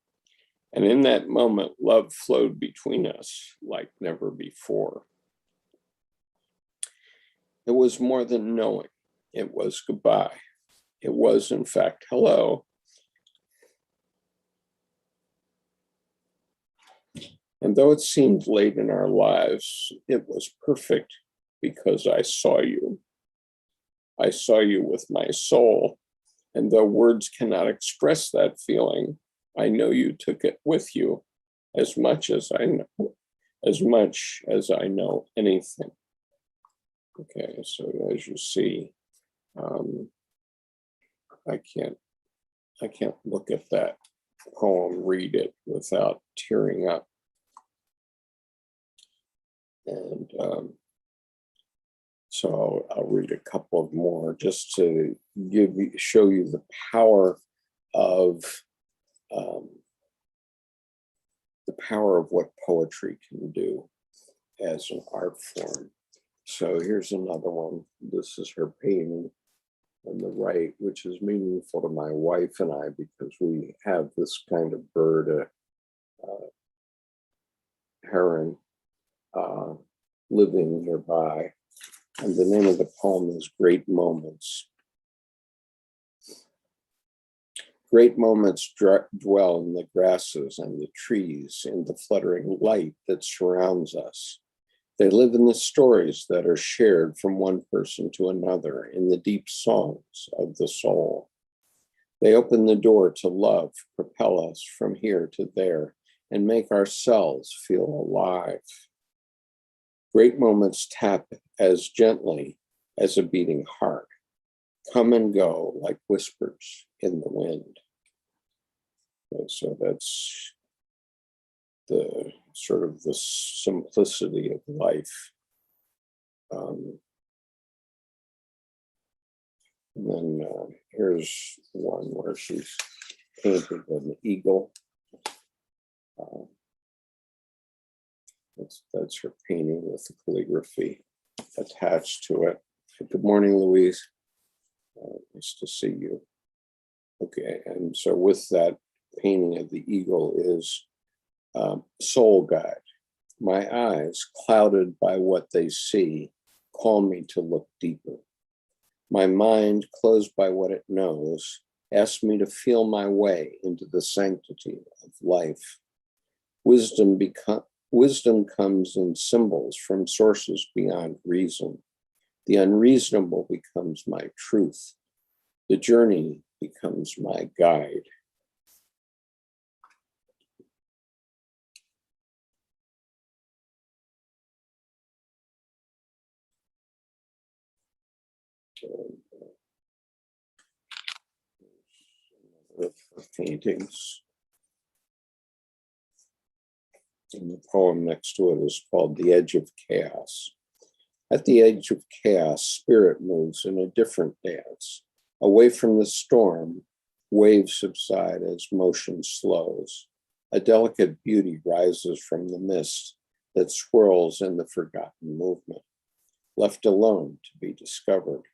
And in that moment, love flowed between us like never before. It was more than knowing. It was goodbye. It was, in fact, hello. And though it seemed late in our lives, it was perfect because I saw you. I saw you with my soul. And though words cannot express that feeling, I know you took it with you as much as I know anything. Okay, so as you see, I can't look at that poem, read it without tearing up. And so I'll read a couple of more just to show you the power of what poetry can do as an art form. So here's another one. This is her painting on the right, which is meaningful to my wife and I because we have this kind of bird, heron, living nearby. And the name of the poem is Great Moments. Great moments dwell in the grasses and the trees, in the fluttering light that surrounds us. They live in the stories that are shared from one person to another, in the deep songs of the soul. They open the door to love, propel us from here to there, and make ourselves feel alive. Great moments tap as gently as a beating heart, come and go like whispers in the wind. And so that's the sort of the simplicity of life. And then here's one where she's painted an eagle. That's her painting with the calligraphy attached to it. Good morning, Louise. Nice to see you. Okay, and so with that painting of the eagle is soul guide. My eyes, clouded by what they see, call me to look deeper. My mind, closed by what it knows, asks me to feel my way into the sanctity of life. Wisdom comes in symbols from sources beyond reason. The unreasonable becomes my truth. The journey becomes my guide. Paintings. And the poem next to it is called The Edge of Chaos. At the edge of chaos, spirit moves in a different dance. Away from the storm, waves subside as motion slows. A delicate beauty rises from the mist that swirls in the forgotten movement, left alone to be discovered.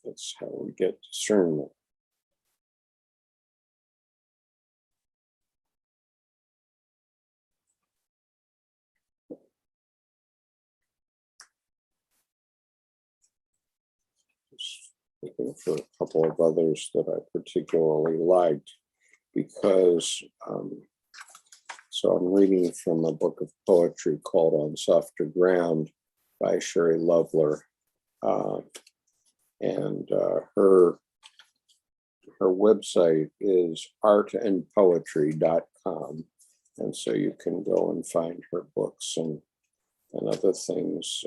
That's how we get discernment. Just looking for a couple of others that I particularly liked because, so I'm reading from a book of poetry called On Softer Ground by Sherry Lovler. And her website is artandpoetry.com. And so you can go and find her books and other things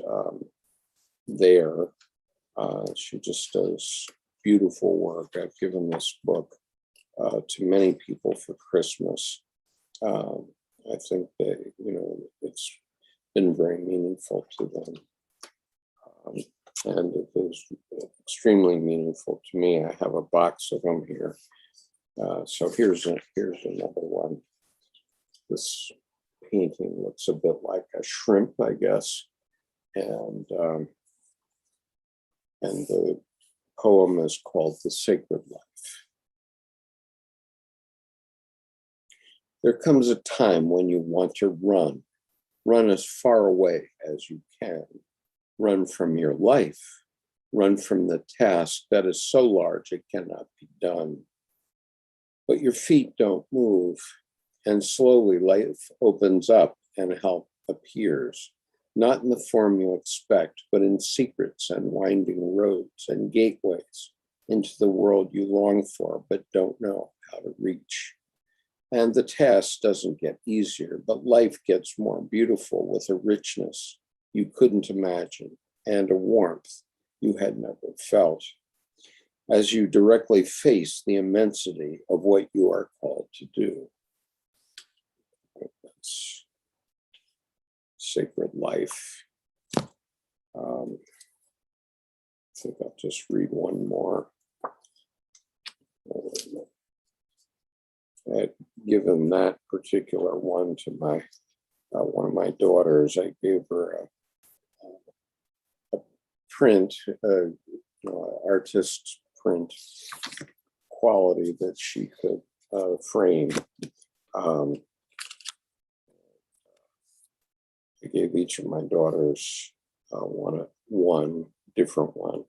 there. She just does beautiful work. I've given this book to many people for Christmas. I think that, it's been very meaningful to them. And it was extremely meaningful to me. I have a box of them here. So here's another one. This painting looks a bit like a shrimp, I guess. And the poem is called The Sacred Life. There comes a time when you want to run as far away as you can. Run from your life, run from the task that is so large it cannot be done. But your feet don't move, and slowly life opens up and help appears, not in the form you expect, but in secrets and winding roads and gateways into the world you long for but don't know how to reach. And the task doesn't get easier, but life gets more beautiful with a richness you couldn't imagine, and a warmth you had never felt, as you directly face the immensity of what you are called to do. That's Sacred Life. I think I'll just read one more. I had given that particular one to my one of my daughters. I gave her a print, artist print quality that she could frame. I gave each of my daughters one different one.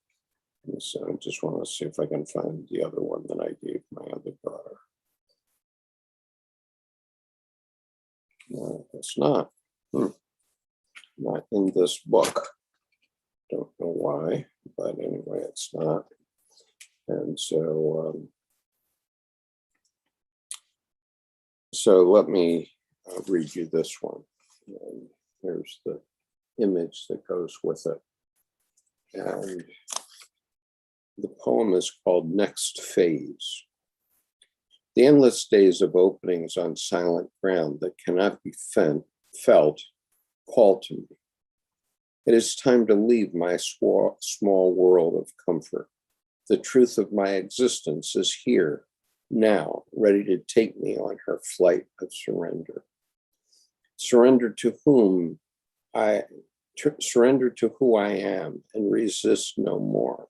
So I just want to see if I can find the other one that I gave my other daughter. No, it's not. Not in this book. Don't know why, but anyway, it's not. And so, so let me read you this one. And here's the image that goes with it. And the poem is called Next Phase. The endless days of openings on silent ground that cannot be felt call to me. It is time to leave my small world of comfort. The truth of my existence is here, now, ready to take me on her flight of surrender. Surrender to who I am and resist no more.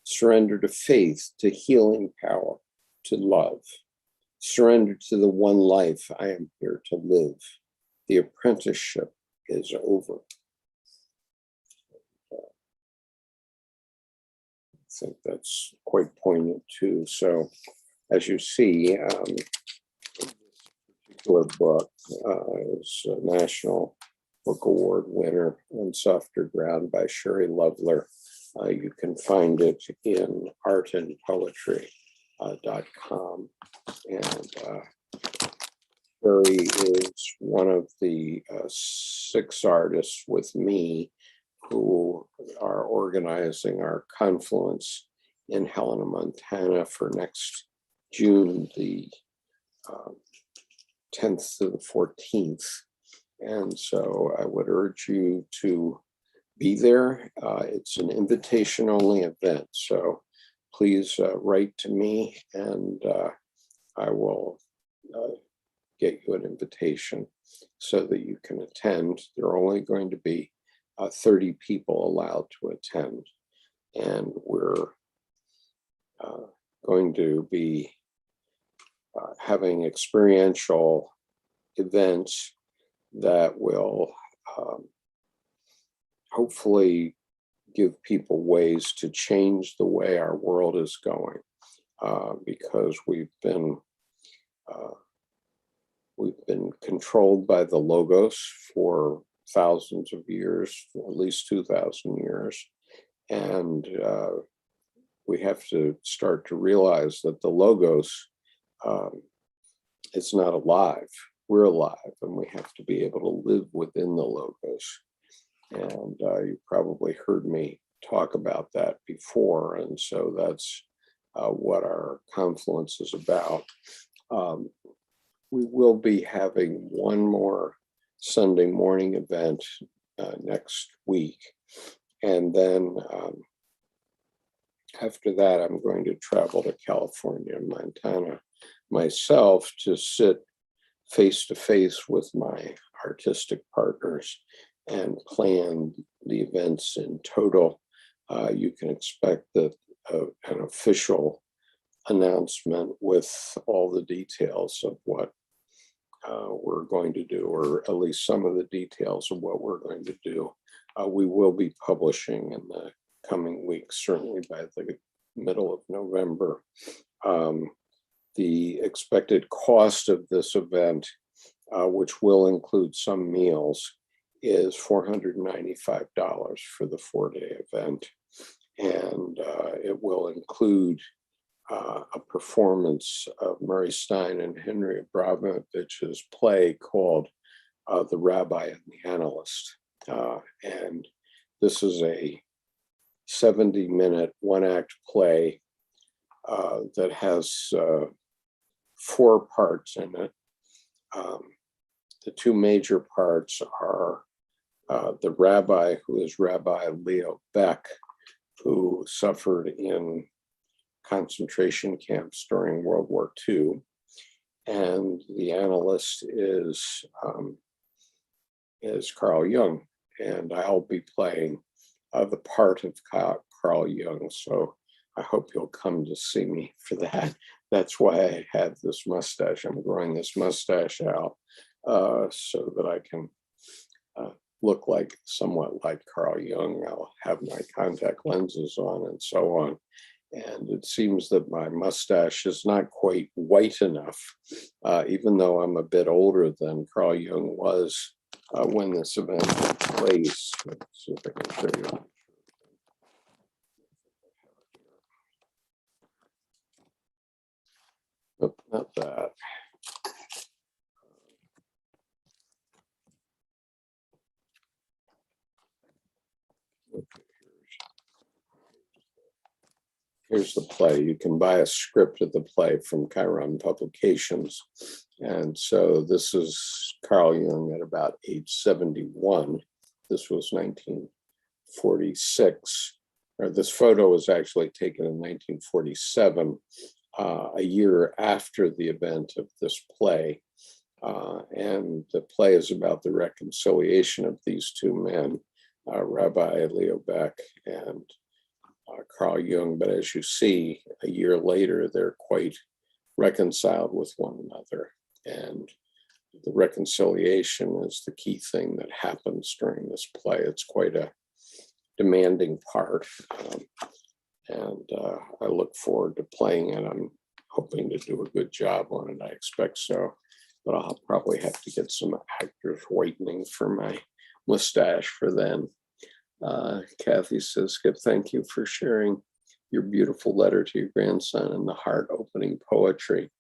Surrender to faith, to healing power, to love. Surrender to the one life I am here to live. The apprenticeship is over. I think that's quite poignant too. So, as you see, this particular book is a National Book Award winner on Softer Ground by Sherry Lovler. You can find it in artandpoetry.com. And Sherry is one of the 6 artists with me who are organizing our confluence in Helena, Montana for next June, the 10th to the 14th. And so I would urge you to be there. It's an invitation-only event, so please write to me and I will get you an invitation so that you can attend. There are only going to be 30 people allowed to attend, and we're going to be having experiential events that will hopefully give people ways to change the way our world is going, because we've been controlled by the logos for thousands of years, at least 2,000 years. And we have to start to realize that the logos, it's not alive. We're alive, and we have to be able to live within the logos. And you probably heard me talk about that before. And so that's what our confluence is about. We will be having one more Sunday morning event next week. And then after that, I'm going to travel to California and Montana myself to sit face to face with my artistic partners and plan the events in total. You can expect that an official announcement with all the details of what we're going to do, or at least some of the details of what we're going to do. We will be publishing in the coming weeks, certainly by the middle of November. The expected cost of this event, which will include some meals, is $495 for the 4-day event. And it will include a performance of Murray Stein and Henry Abramovich's play called The Rabbi and the Analyst. And this is a 70-minute one-act play that has 4 parts in it. The 2 major parts are the rabbi, who is Rabbi Leo Beck, who suffered in concentration camps during World War II. And the analyst is Carl Jung. And I'll be playing the part of Carl Jung. So I hope you'll come to see me for that. That's why I have this mustache. I'm growing this mustache out so that I can look like somewhat like Carl Jung. I'll have my contact lenses on and so on. And it seems that my mustache is not quite white enough, even though I'm a bit older than Carl Jung was when this event took place. Let's see if I can show you. Nope, not that. Here's the play. You can buy a script of the play from Chiron Publications. And so this is Carl Jung at about age 71. This was 1946. Or this photo was actually taken in 1947, a year after the event of this play. And the play is about the reconciliation of these two men, Rabbi Leo Beck and Carl Jung. But as you see, a year later, they're quite reconciled with one another. And the reconciliation is the key thing that happens during this play. It's quite a demanding part. And I look forward to playing it. I'm hoping to do a good job on it. I expect so. But I'll probably have to get some actors whitening for my mustache for then. Kathy says, Skip, thank you for sharing your beautiful letter to your grandson and the heart-opening poetry.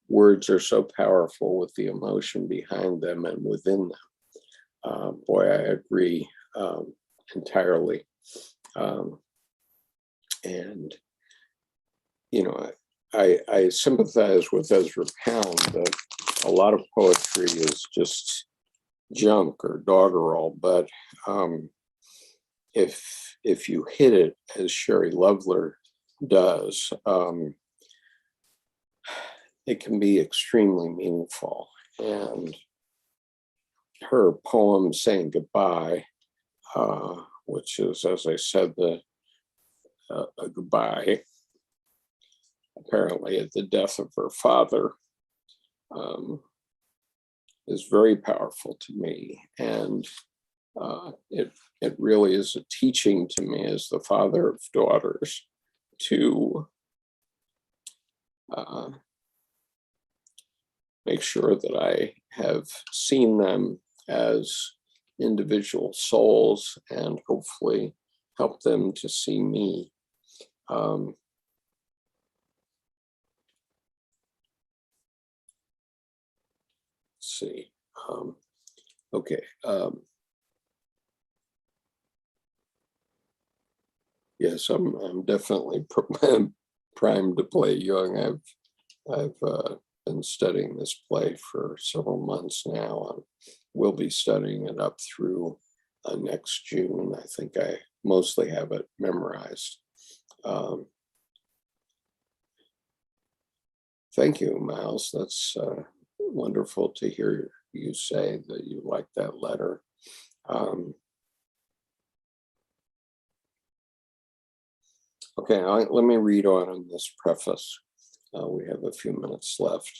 Words are so powerful with the emotion behind them and within them. Boy, I agree entirely. And, you know, I sympathize with Ezra Pound that a lot of poetry is just junk or doggerel, but if you hit it as Sherry Lovler does, it can be extremely meaningful. And her poem Saying Goodbye, which is, as I said, a goodbye, apparently at the death of her father, is very powerful to me. And it really is a teaching to me as the father of daughters to make sure that I have seen them as individual souls and hopefully help them to see me. Let's see. Okay. Yes, I'm definitely primed to play Jung. I've been studying this play for several months now, and will be studying it up through next June. I think I mostly have it memorized. Thank you, Miles. That's wonderful to hear you say that you like that letter. Okay, let me read on in this preface. We have a few minutes left.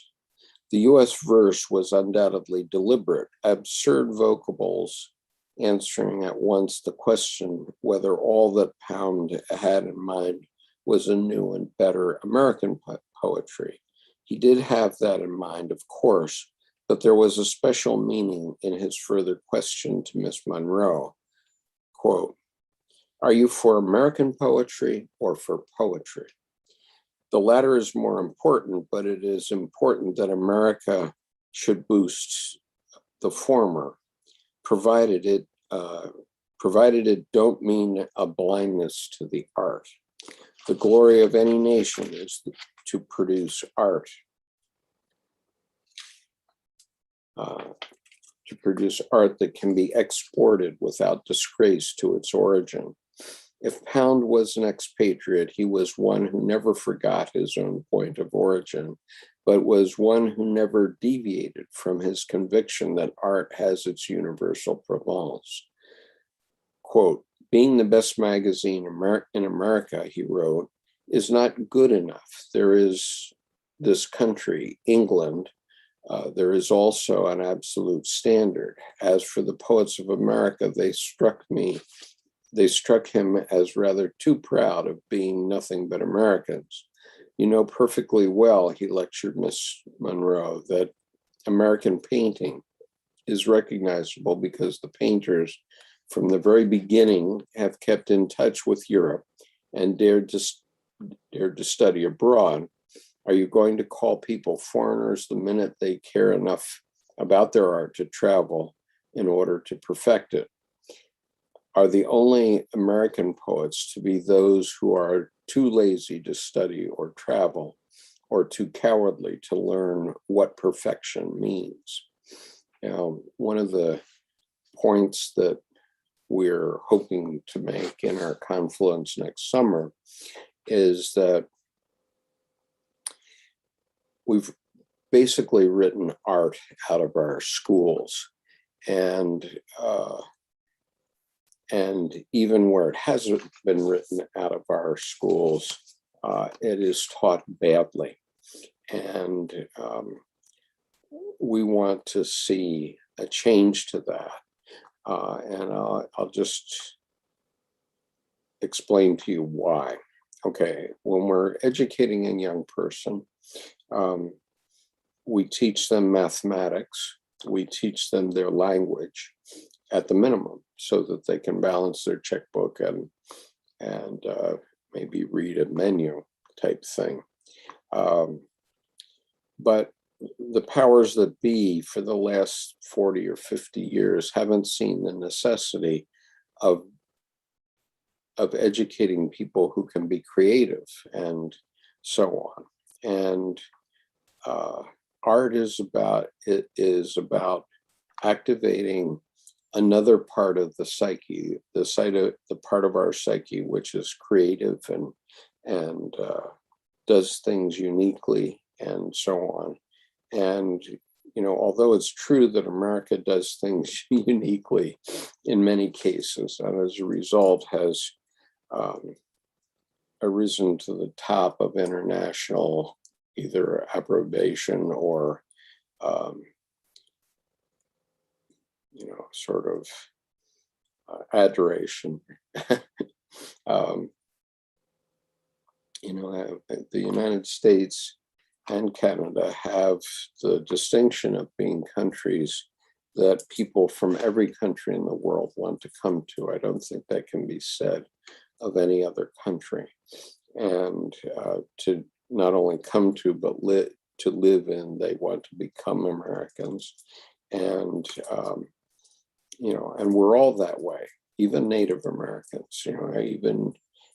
The U.S. verse was undoubtedly deliberate, absurd vocables, answering at once the question whether all that Pound had in mind was a new and better American poetry. He did have that in mind, of course, but there was a special meaning in his further question to Miss Monroe. Quote, "Are you for American poetry or for poetry? The latter is more important, but it is important that America should boost the former, provided it don't mean a blindness to the art. The glory of any nation is to produce art. To produce art that can be exported without disgrace to its origin. If Pound was an expatriate, he was one who never forgot his own point of origin, but was one who never deviated from his conviction that art has its universal provenance. Quote, being the best magazine in America, he wrote, is not good enough. There is this country, England, There is also an absolute standard. As for the poets of America, they struck him as rather too proud of being nothing but Americans. You know perfectly well, he lectured Miss Monroe, that American painting is recognizable because the painters from the very beginning have kept in touch with Europe and dared to study abroad. Are you going to call people foreigners the minute they care enough about their art to travel in order to perfect it? Are the only American poets to be those who are too lazy to study or travel, or too cowardly to learn what perfection means? Now, one of the points that we're hoping to make in our confluence next summer is that we've basically written art out of our schools, and even where it hasn't been written out of our schools, it is taught badly. And we want to see a change to that. And I'll just explain to you why. Okay, when we're educating a young person, we teach them mathematics, we teach them their language at the minimum, so that they can balance their checkbook and maybe read a menu type thing. But the powers that be for the last 40 or 50 years haven't seen the necessity of educating people who can be creative and so on. And art is about activating another part of the psyche, the part of our psyche which is creative and does things uniquely and so on. And although it's true that America does things uniquely in many cases, and as a result has arisen to the top of international either approbation or sort of adoration. The United States and Canada have the distinction of being countries that people from every country in the world want to come to. I don't think that can be said of any other country. And to not only come to, but to live in, they want to become Americans. And and we're all that way. Even Native Americans,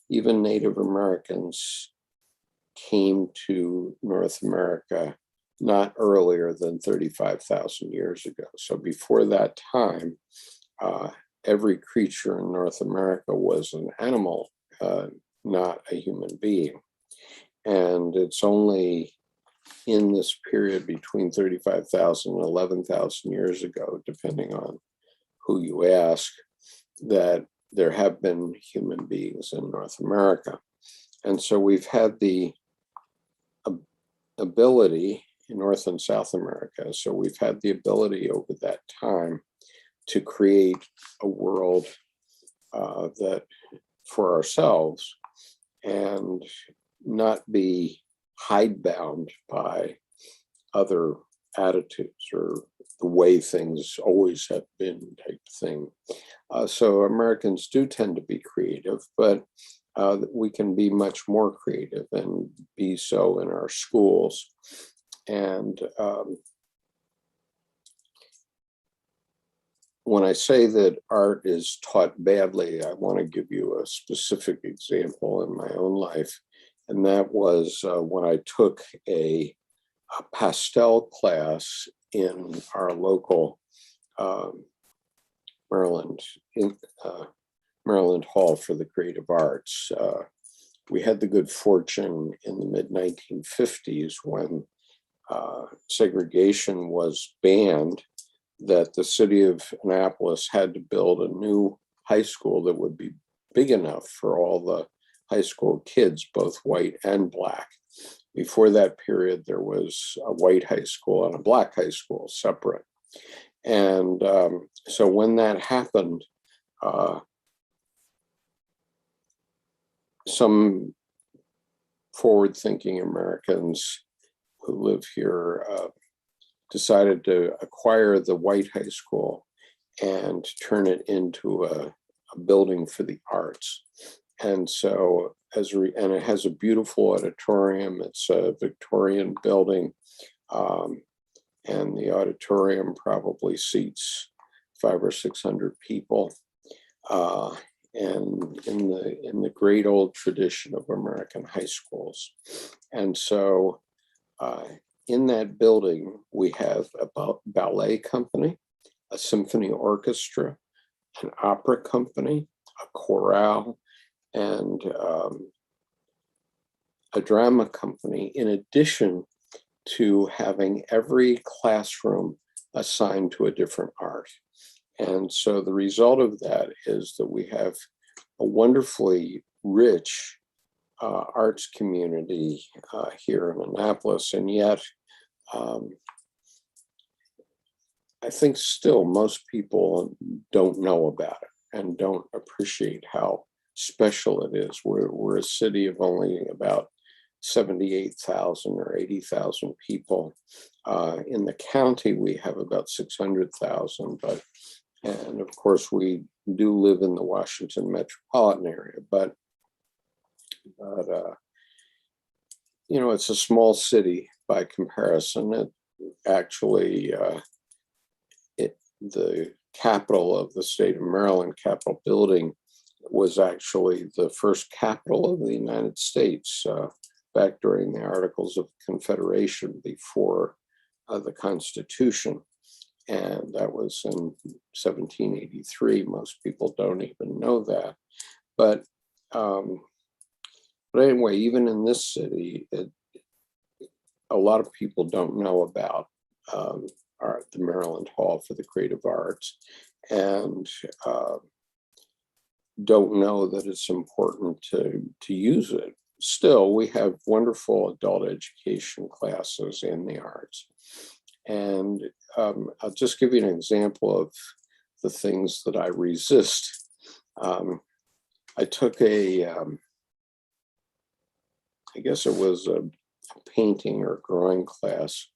even Native Americans came to North America not earlier than 35,000 years ago. So before that time, every creature in North America was an animal, not a human being. And it's only in this period between 35,000 and 11,000 years ago, depending on who you ask, that there have been human beings in North America. And so we've had the ability in North and South America. So we've had the ability over that time to create a world that for ourselves and not be hidebound by other attitudes or the way things always have been type thing. So Americans do tend to be creative, but we can be much more creative and be so in our schools. And when I say that art is taught badly, I want to give you a specific example in my own life. And that was when I took a pastel class in our local Maryland Hall for the Creative Arts. We had the good fortune in the mid-1950s when segregation was banned, that the city of Annapolis had to build a new high school that would be big enough for all the high school kids, both white and black. Before that period, there was a white high school and a black high school separate. And so when that happened, some forward-thinking Americans who live here decided to acquire the white high school and turn it into a building for the arts. And so, and it has a beautiful auditorium. It's a Victorian building, and the auditorium probably seats 500 or 600 people. And in the great old tradition of American high schools. And so in that building, we have a ballet company, a symphony orchestra, an opera company, a chorale, and a drama company, in addition to having every classroom assigned to a different art. And so the result of that is that we have a wonderfully rich arts community here in Annapolis, and yet I think still most people don't know about it and don't appreciate how special it is. We're a city of only about 78,000 or 80,000 people. In the county, we have about 600,000, and of course, we do live in the Washington metropolitan area, but you know, it's a small city by comparison. It actually, the capital of the state of Maryland, Capitol Building, was actually the first capital of the United States back during the Articles of Confederation before the Constitution. And that was in 1783. Most people don't even know that. But anyway, even in this city, a lot of people don't know about the Maryland Hall for the Creative Arts, and don't know that it's important to use it. Still, we have wonderful adult education classes in the arts. And I'll just give you an example of the things that I resist. I took I guess it was a painting or drawing class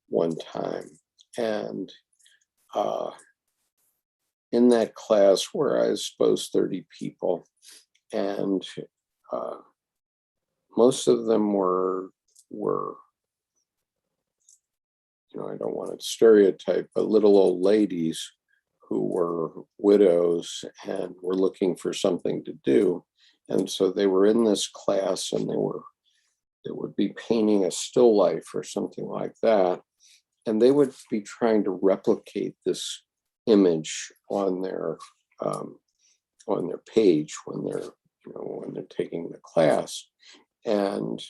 one time. And in that class where I suppose 30 people, and most of them were, you know, I don't want to stereotype, but little old ladies who were widows and were looking for something to do. And so they were in this class, and they would be painting a still life or something like that. And they would be trying to replicate this image on their page when they're taking the class. And,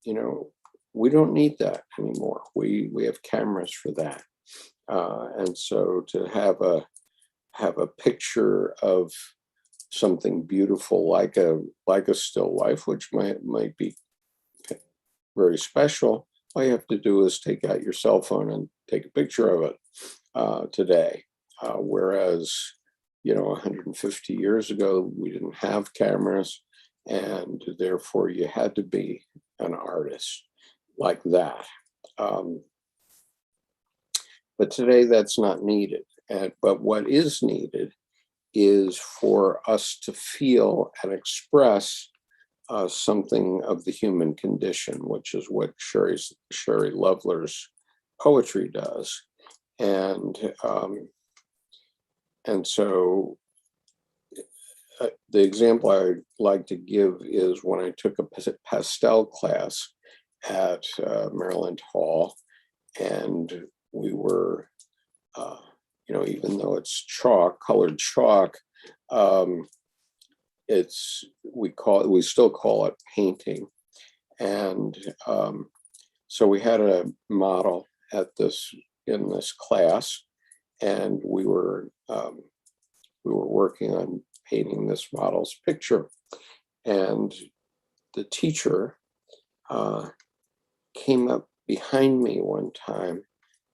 you know, we don't need that anymore. We have cameras for that. And so to have a picture of something beautiful like a still life, which might be very special, all you have to do is take out your cell phone and take a picture of it today. Whereas, you know, 150 years ago, we didn't have cameras, and therefore you had to be an artist like that. But today that's not needed. But what is needed is for us to feel and express something of the human condition, which is what Sherry Lovler's poetry does. And so the example I like to give is when I took a pastel class at Maryland Hall, and we were, you know, even though it's chalk, colored chalk, we still call it painting. And so we had a model in this class, and we were working on painting this model's picture. And the teacher came up behind me one time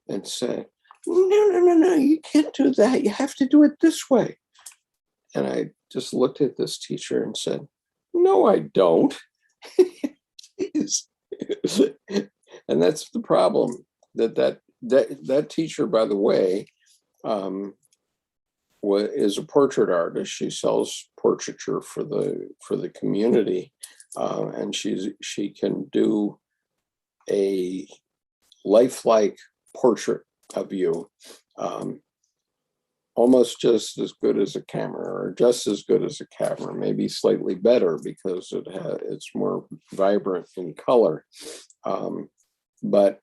and said, no, you can't do that. You have to do it this way. And I just looked at this teacher and said, no, I don't. And that's the problem. That teacher, by the way, is a portrait artist. She sells portraiture for the community, and she can do a lifelike portrait of you, almost just as good as a camera, or just as good as a camera, maybe slightly better because it's more vibrant in color. But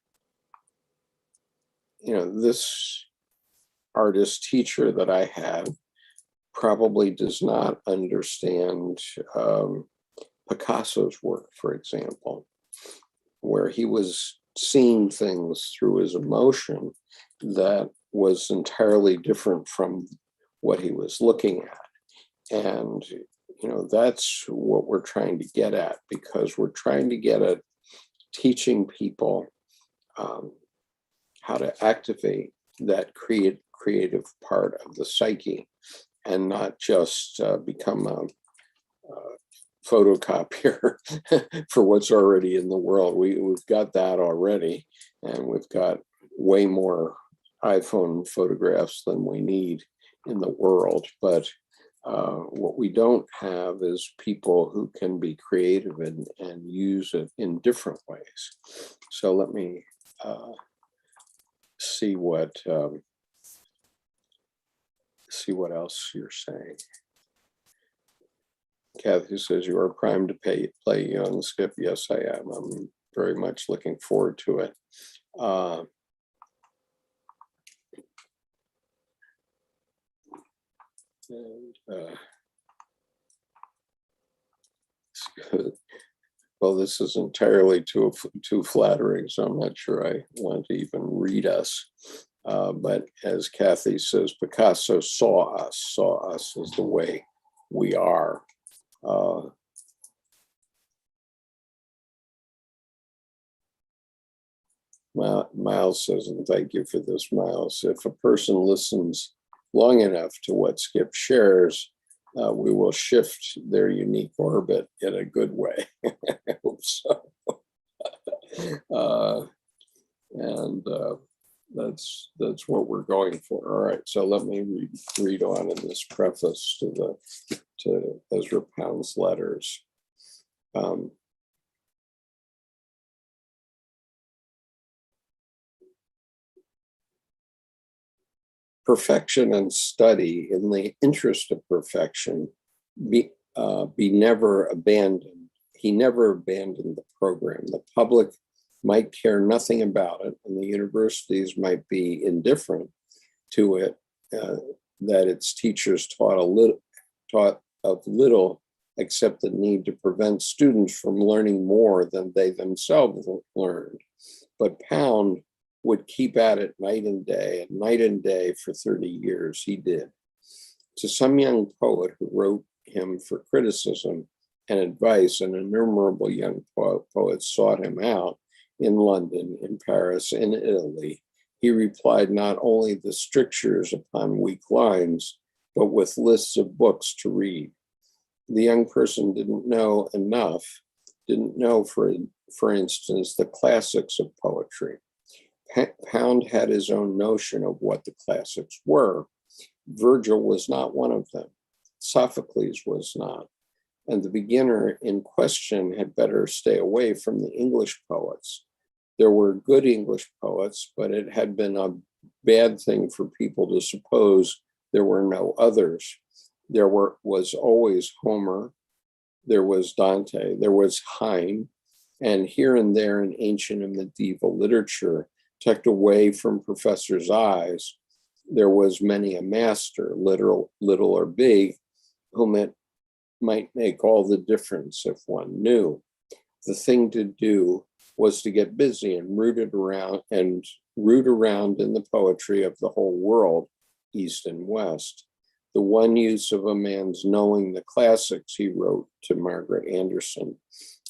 this artist teacher that I have probably does not understand Picasso's work, for example, where he was seeing things through his emotion that was entirely different from what he was looking at. And, that's what we're trying to get at, because we're trying to get at teaching people how to activate that creative part of the psyche and not just become a photocopier for what's already in the world. We've got that already, and we've got way more iPhone photographs than we need in the world. But what we don't have is people who can be creative and use it in different ways. So let me see what else you're saying. Kathy says, you are primed to play Jung, Skip. Yes, I am. I'm very much looking forward to it. Well, this is entirely too flattering, so I'm not sure I want to even read us. But as Kathy says, Picasso saw us as the way we are. Miles says, and thank you for this, Miles, if a person listens long enough to what Skip shares, we will shift their unique orbit in a good way. I hope so. That's what we're going for. All right, so let me read on in this preface to Ezra Pound's letters. Perfection and study in the interest of perfection be never abandoned. He never abandoned the program. The public might care nothing about it, and the universities might be indifferent to it, that its teachers taught of little except the need to prevent students from learning more than they themselves learned. But Pound would keep at it night and day for 30 years. He did. To some young poet who wrote him for criticism and advice, and innumerable young poets sought him out in London, in Paris, in Italy, he replied not only the strictures upon weak lines, but with lists of books to read. The young person didn't know, for instance, the classics of poetry. Pound had his own notion of what the classics were. Virgil was not one of them. Sophocles was not. And the beginner in question had better stay away from the English poets. There were good English poets, but it had been a bad thing for people to suppose there were no others. There was always Homer, there was Dante, there was Heine, and here and there in ancient and medieval literature, tucked away from professors' eyes, there was many a master, little or big, whom it might make all the difference if one knew. The thing to do was to get busy and root around in the poetry of the whole world, East and West. The one use of a man's knowing the classics, he wrote to Margaret Anderson,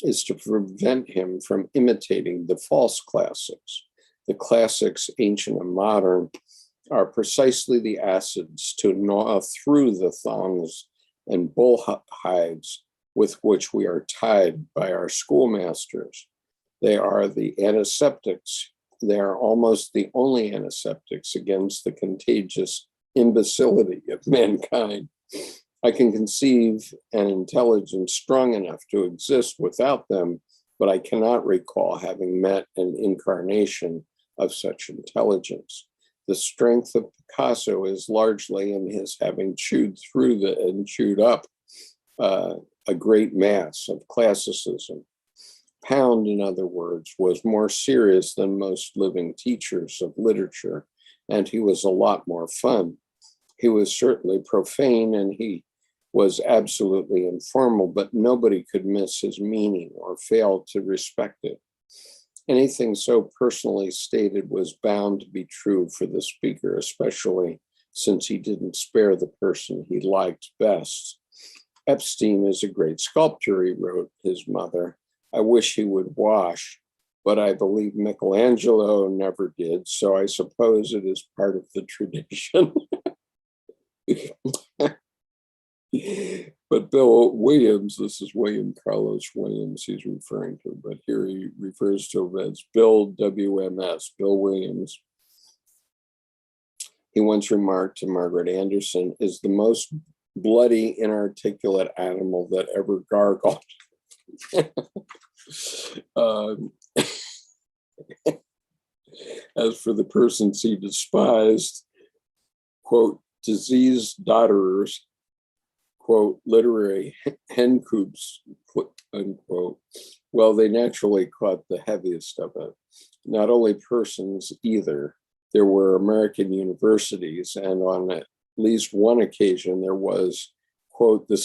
is to prevent him from imitating the false classics. The classics, ancient and modern, are precisely the acids to gnaw through the thongs and bull hides with which we are tied by our schoolmasters. They are the antiseptics. They are almost the only antiseptics against the contagious imbecility of mankind. I can conceive an intelligence strong enough to exist without them, but I cannot recall having met an incarnation of such intelligence. The strength of Picasso is largely in his having chewed through and chewed up a great mass of classicism. Pound, in other words, was more serious than most living teachers of literature, and he was a lot more fun. He was certainly profane, and he was absolutely informal, but nobody could miss his meaning or fail to respect it. Anything so personally stated was bound to be true for the speaker, especially since he didn't spare the person he liked best. Epstein is a great sculptor, he wrote his mother. I wish he would wash, but I believe Michelangelo never did, so I suppose it is part of the tradition. But Bill Williams, this is William Carlos Williams he's referring to, but here he refers to him as Bill WMS, Bill Williams. He once remarked to Margaret Anderson, is the most bloody, inarticulate animal that ever gargled. As for the persons he despised, quote, diseased dodderers, quote, literary hencoops, unquote, well, they naturally caught the heaviest of it. Not only persons either, there were American universities, and on at least one occasion there was, quote, the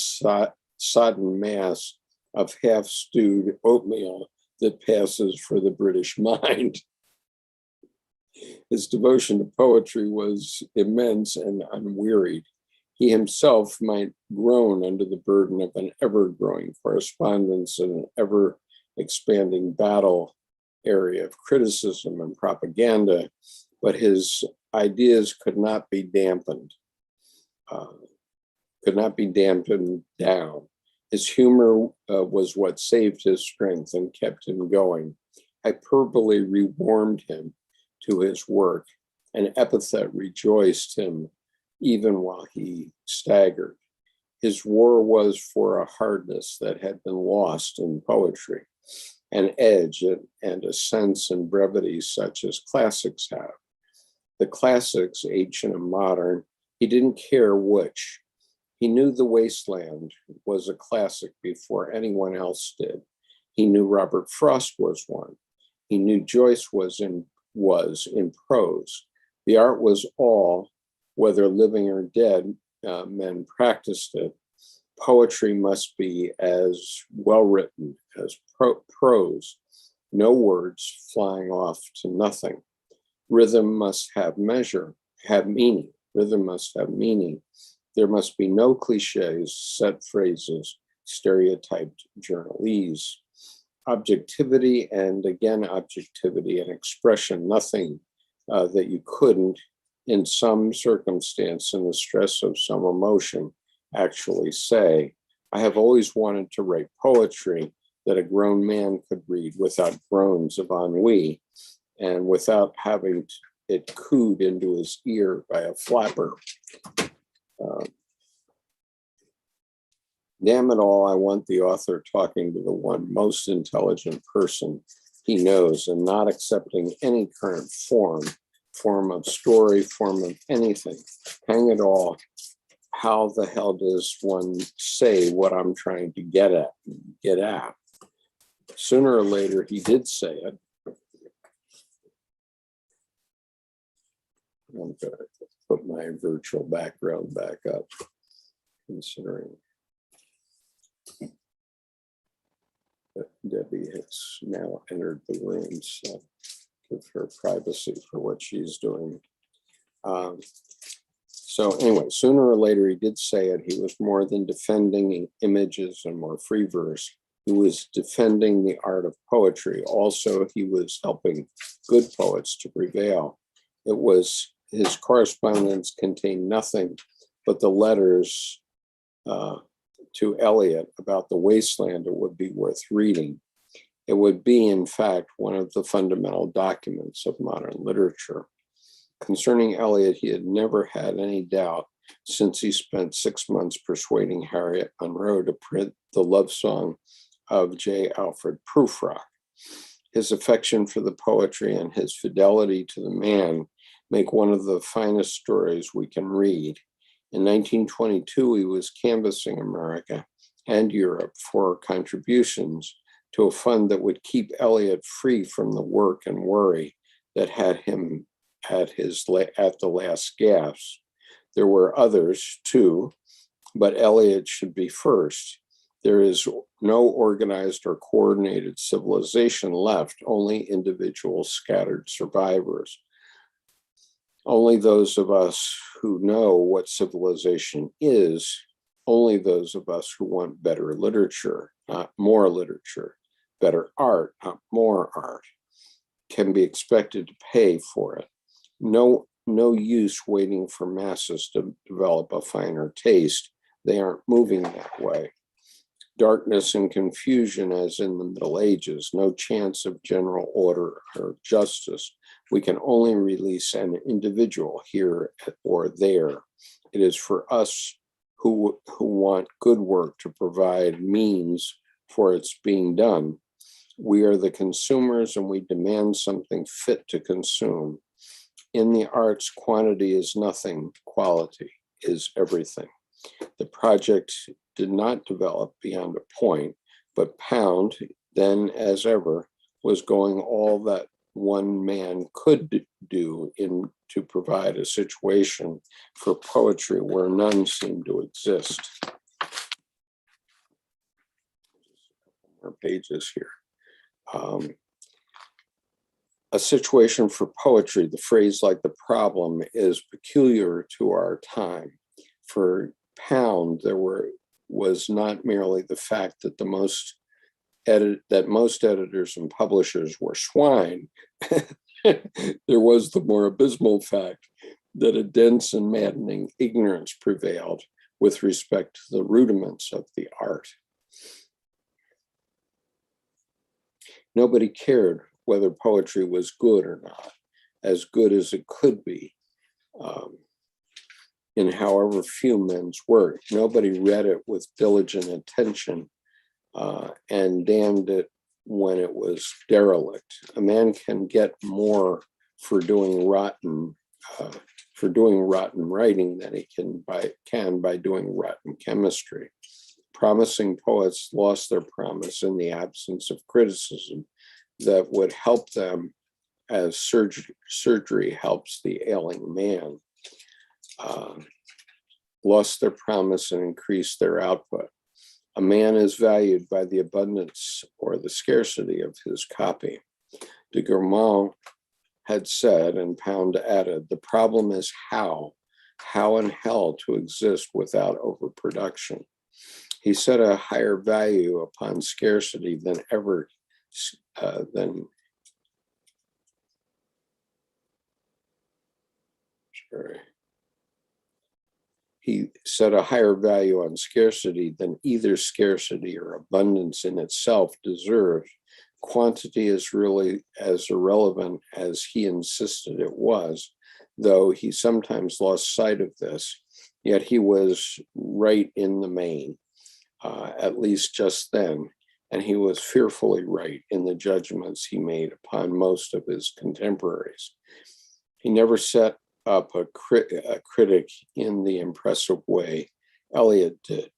sodden mass of half-stewed oatmeal that passes for the British mind. His devotion to poetry was immense and unwearied. He himself might groan under the burden of an ever-growing correspondence and an ever-expanding battle area of criticism and propaganda, but his ideas could not be dampened down. His humor was what saved his strength and kept him going. Hyperbole rewarmed him to his work, and epithet rejoiced him even while he staggered. His war was for a hardness that had been lost in poetry, an edge and a sense and brevity such as classics have. The classics, ancient and modern, he didn't care which. He knew The Wasteland was a classic before anyone else did. He knew Robert Frost was one. He knew Joyce was in prose. The art was all, whether living or dead, men practiced it. Poetry must be as well written as prose, no words flying off to nothing. Rhythm must have meaning. Rhythm must have meaning. There must be no cliches, set phrases, stereotyped journalese. Objectivity and again objectivity and expression, nothing that you couldn't, in some circumstance, in the stress of some emotion, actually say. I have always wanted to write poetry that a grown man could read without groans of ennui and without having it cooed into his ear by a flapper. Damn it all, I want the author talking to the one most intelligent person he knows and not accepting any current form of story, form of anything. Hang it all, how the hell does one say what I'm trying to get at? Sooner or later, he did say it. I'm going to put my virtual background back up, considering that Debbie has now entered the room, so give her privacy for what she's doing. So anyway, sooner or later, he did say it. He was more than defending images and more free verse. He was defending the art of poetry. Also, he was helping good poets to prevail. His correspondence contained nothing but the letters to Eliot about the wasteland. It would be worth reading. It would be, in fact, one of the fundamental documents of modern literature. Concerning Eliot, he had never had any doubt since he spent 6 months persuading Harriet Monroe to print the love song of J. Alfred Prufrock. His affection for the poetry and his fidelity to the man make one of the finest stories we can read. In 1922, he was canvassing America and Europe for contributions to a fund that would keep Eliot free from the work and worry that had him at the last gasp. There were others too, but Eliot should be first. There is no organized or coordinated civilization left, only individual scattered survivors. Only those of us who know what civilization is, only those of us who want better literature, not more literature, better art, not more art, can be expected to pay for it. No use waiting for masses to develop a finer taste. They aren't moving that way. Darkness and confusion as in the Middle Ages, no chance of general order or justice. We can only release an individual here or there. It is for us who want good work to provide means for its being done. We are the consumers and we demand something fit to consume. In the arts, quantity is nothing, quality is everything. The project did not develop beyond a point, but Pound, then as ever, was going all that one man could do to provide a situation for poetry where none seemed to exist. More pages here. A situation for poetry, the phrase like the problem, is peculiar to our time. For Pound, there was not merely the fact that most editors and publishers were swine. There was the more abysmal fact that a dense and maddening ignorance prevailed with respect to the rudiments of the art. Nobody cared whether poetry was good or not, as good as it could be, in however few men's work. Nobody read it with diligent attention and damned it when it was derelict. A man can get more for doing rotten writing than he can by doing rotten chemistry. Promising poets lost their promise in the absence of criticism that would help them as surgery helps the ailing man. Lost their promise and increased their output. A man is valued by the abundance or the scarcity of his copy. De Gourmont had said, and Pound added, the problem is how in hell to exist without overproduction. He set a higher value upon scarcity than ever He set a higher value on scarcity than either scarcity or abundance in itself deserved. Quantity is really as irrelevant as he insisted it was, though he sometimes lost sight of this, yet he was right in the main, at least just then, and he was fearfully right in the judgments he made upon most of his contemporaries. He never set up a critic in the impressive way Eliot did.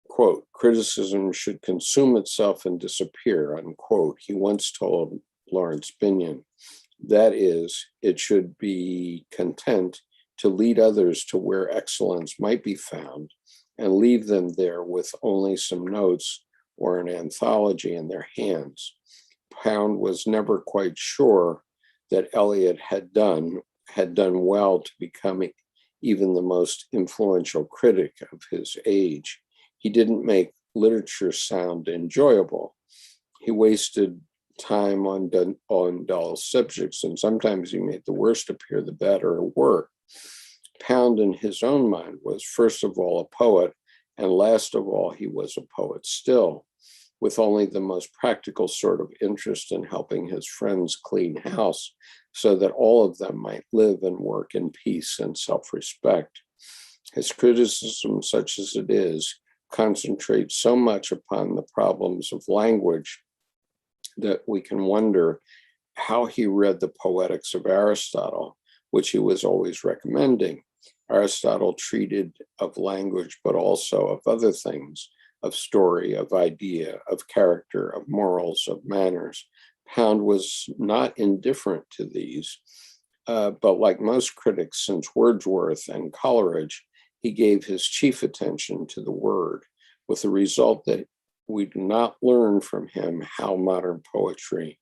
Quote, criticism should consume itself and disappear, unquote, he once told Lawrence Binyon. That is, it should be content to lead others to where excellence might be found and leave them there with only some notes or an anthology in their hands. Pound was never quite sure that Eliot had done well to become even the most influential critic of his age. He didn't make literature sound enjoyable. He wasted time on dull subjects, and sometimes he made the worst appear the better work. Pound in his own mind was first of all a poet, and last of all, he was a poet still, with only the most practical sort of interest in helping his friends clean house so that all of them might live and work in peace and self-respect. His criticism, such as it is, concentrates so much upon the problems of language that we can wonder how he read the Poetics of Aristotle, which he was always recommending. Aristotle treated of language, but also of other things, of story, of idea, of character, of morals, of manners. Pound was not indifferent to these, but like most critics since Wordsworth and Coleridge, he gave his chief attention to the word, with the result that we do not learn from him how modern poetry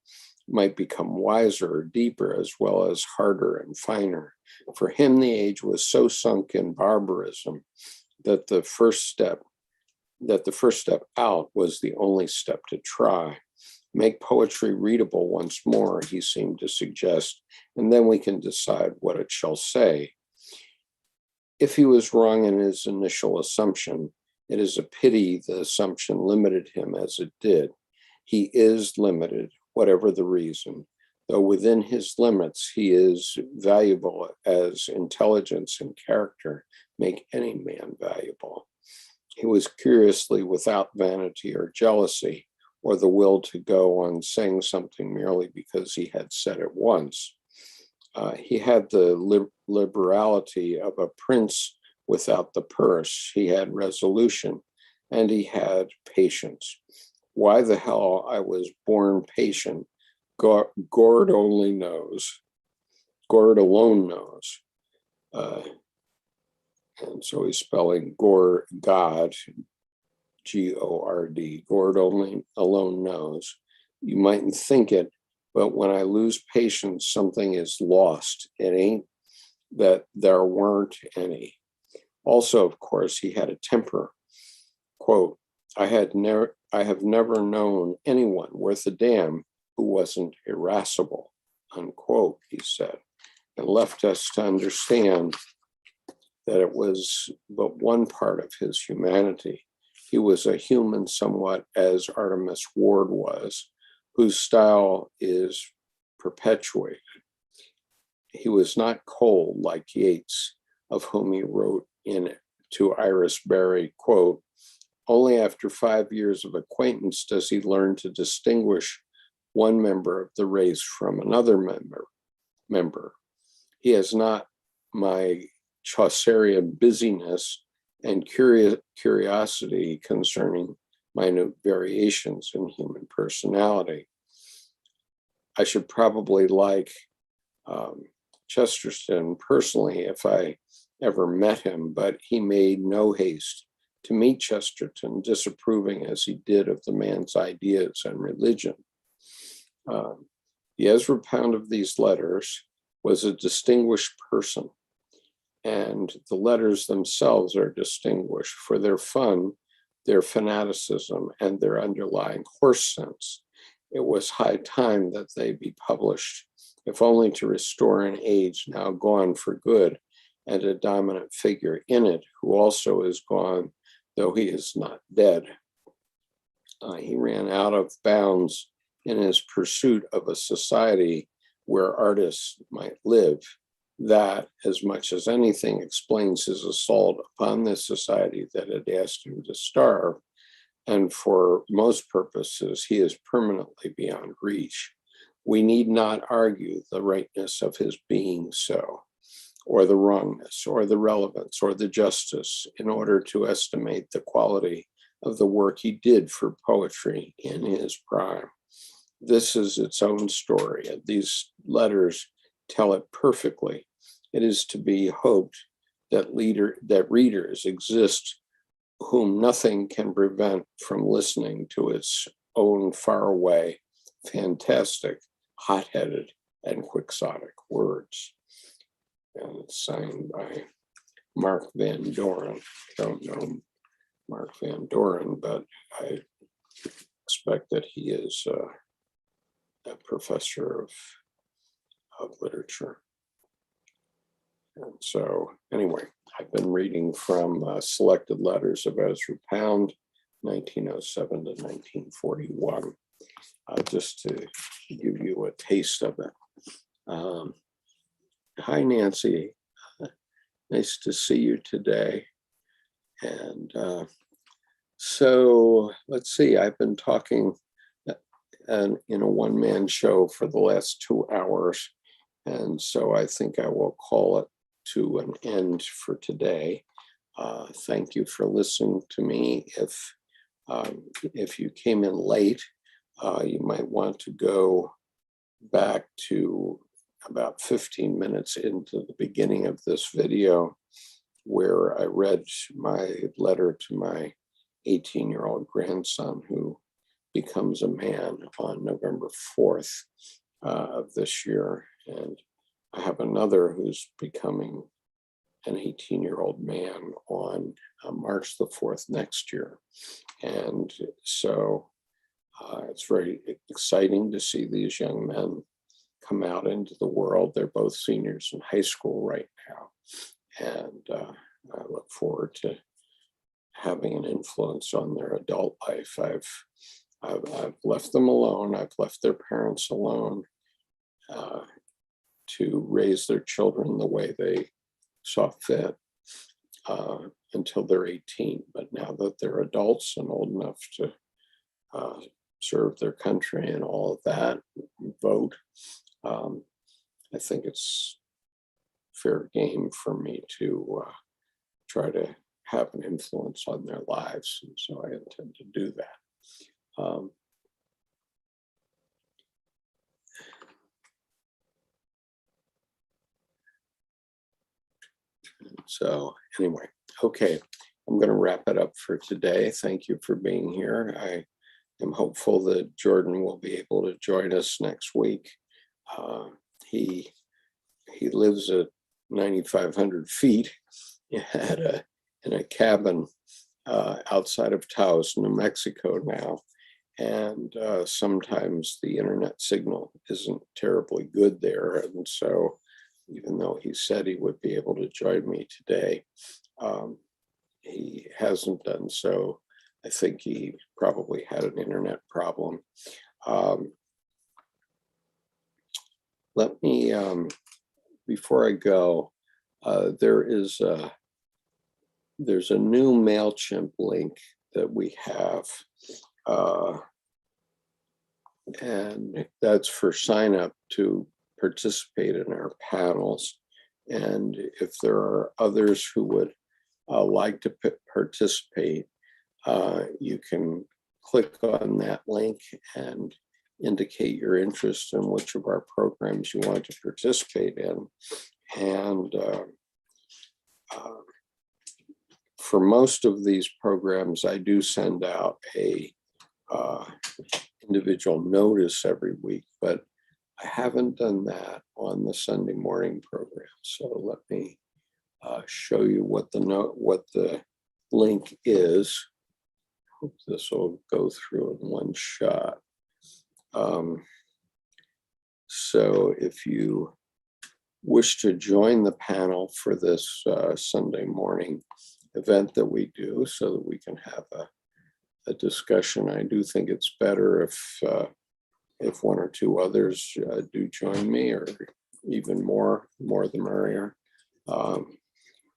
might become wiser or deeper, as well as harder and finer. For him, the age was so sunk in barbarism that the first step out was the only step to try. Make poetry readable once more, he seemed to suggest, and then we can decide what it shall say. If he was wrong in his initial assumption, it is a pity the assumption limited him as it did. He is limited, whatever the reason, though within his limits he is valuable as intelligence and character make any man valuable. He was curiously without vanity or jealousy, or the will to go on saying something merely because he had said it once. He had the liberality of a prince without the purse. He had resolution, and he had patience. Why the hell I was born patient, Gord only knows. Gord alone knows. And so he's spelling God, G-O-R-D. Gord alone knows. You mightn't think it, but when I lose patience, something is lost. It ain't that there weren't any. Also, of course, he had a temper. Quote, I have never known anyone worth a damn who wasn't irascible, unquote, he said, and left us to understand that it was but one part of his humanity. He was a human somewhat as Artemus Ward was, whose style is perpetuated. He was not cold like Yeats, of whom he wrote to Iris Berry, quote, only after 5 years of acquaintance does he learn to distinguish one member of the race from another member. He has not my Chaucerian busyness and curiosity concerning minute variations in human personality. I should probably like Chesterton personally if I ever met him, but he made no haste to meet Chesterton, disapproving as he did of the man's ideas and religion. The Ezra Pound of these letters was a distinguished person, and the letters themselves are distinguished for their fun, their fanaticism, and their underlying horse sense. It was high time that they be published, if only to restore an age now gone for good, and a dominant figure in it who also is gone, though he is not dead. He ran out of bounds in his pursuit of a society where artists might live. That, as much as anything, explains his assault upon this society that had asked him to starve, and for most purposes, he is permanently beyond reach. We need not argue the rightness of his being so, or the wrongness, or the relevance, or the justice, in order to estimate the quality of the work he did for poetry in his prime. This is its own story, and these letters tell it perfectly. It is to be hoped that readers exist whom nothing can prevent from listening to its own faraway, fantastic, hot-headed, and quixotic words. And it's signed by Mark Van Doren. I don't know Mark Van Doren, but I expect that he is a professor of literature. And so anyway, I've been reading from Selected Letters of Ezra Pound, 1907 to 1941, just to give you a taste of it. Hi, Nancy. Nice to see you today. And so let's see, I've been talking in a one-man show for the last 2 hours. And so I think I will call it to an end for today. Thank you for listening to me. If you came in late, you might want to go back to about 15 minutes into the beginning of this video, where I read my letter to my 18-year-old grandson, who becomes a man on November 4th of this year. And I have another who's becoming an 18-year-old man on March the 4th next year. And so it's very exciting to see these young men come out into the world. They're both seniors in high school right now. And I look forward to having an influence on their adult life. I've left them alone. I've left their parents alone to raise their children the way they saw fit until they're 18. But now that they're adults and old enough to serve their country and all of that, vote, I think it's fair game for me to try to have an influence on their lives. And so I intend to do that. So anyway, okay, I'm going to wrap it up for today. Thank you for being here. I am hopeful that Jordan will be able to join us next week. He lives at 9,500 feet in a cabin outside of Taos, New Mexico now. And sometimes the internet signal isn't terribly good there. And so even though he said he would be able to join me today, he hasn't done so. I think he probably had an internet problem. Let me, before I go, there's a new MailChimp link that we have, and that's for sign up to participate in our panels. And if there are others who would like to participate, you can click on that link and indicate your interest in which of our programs you want to participate in. And for most of these programs, I do send out a individual notice every week, but I haven't done that on the Sunday morning program. So let me show you what the link is. Hope this will go through in one shot. So if you wish to join the panel for this Sunday morning event that we do, so that we can have a discussion, I do think it's better if one or two others do join me, or even more the merrier.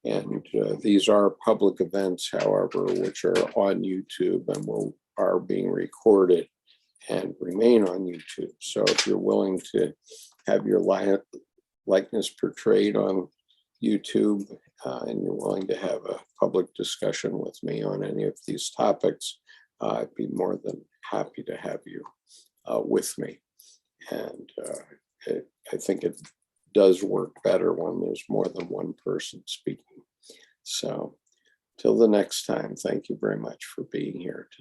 And these are public events, however, which are on YouTube and are being recorded and remain on YouTube. So if you're willing to have your likeness portrayed on YouTube and you're willing to have a public discussion with me on any of these topics, I'd be more than happy to have you with me. And I think it does work better when there's more than one person speaking. So till the next time, thank you very much for being here today.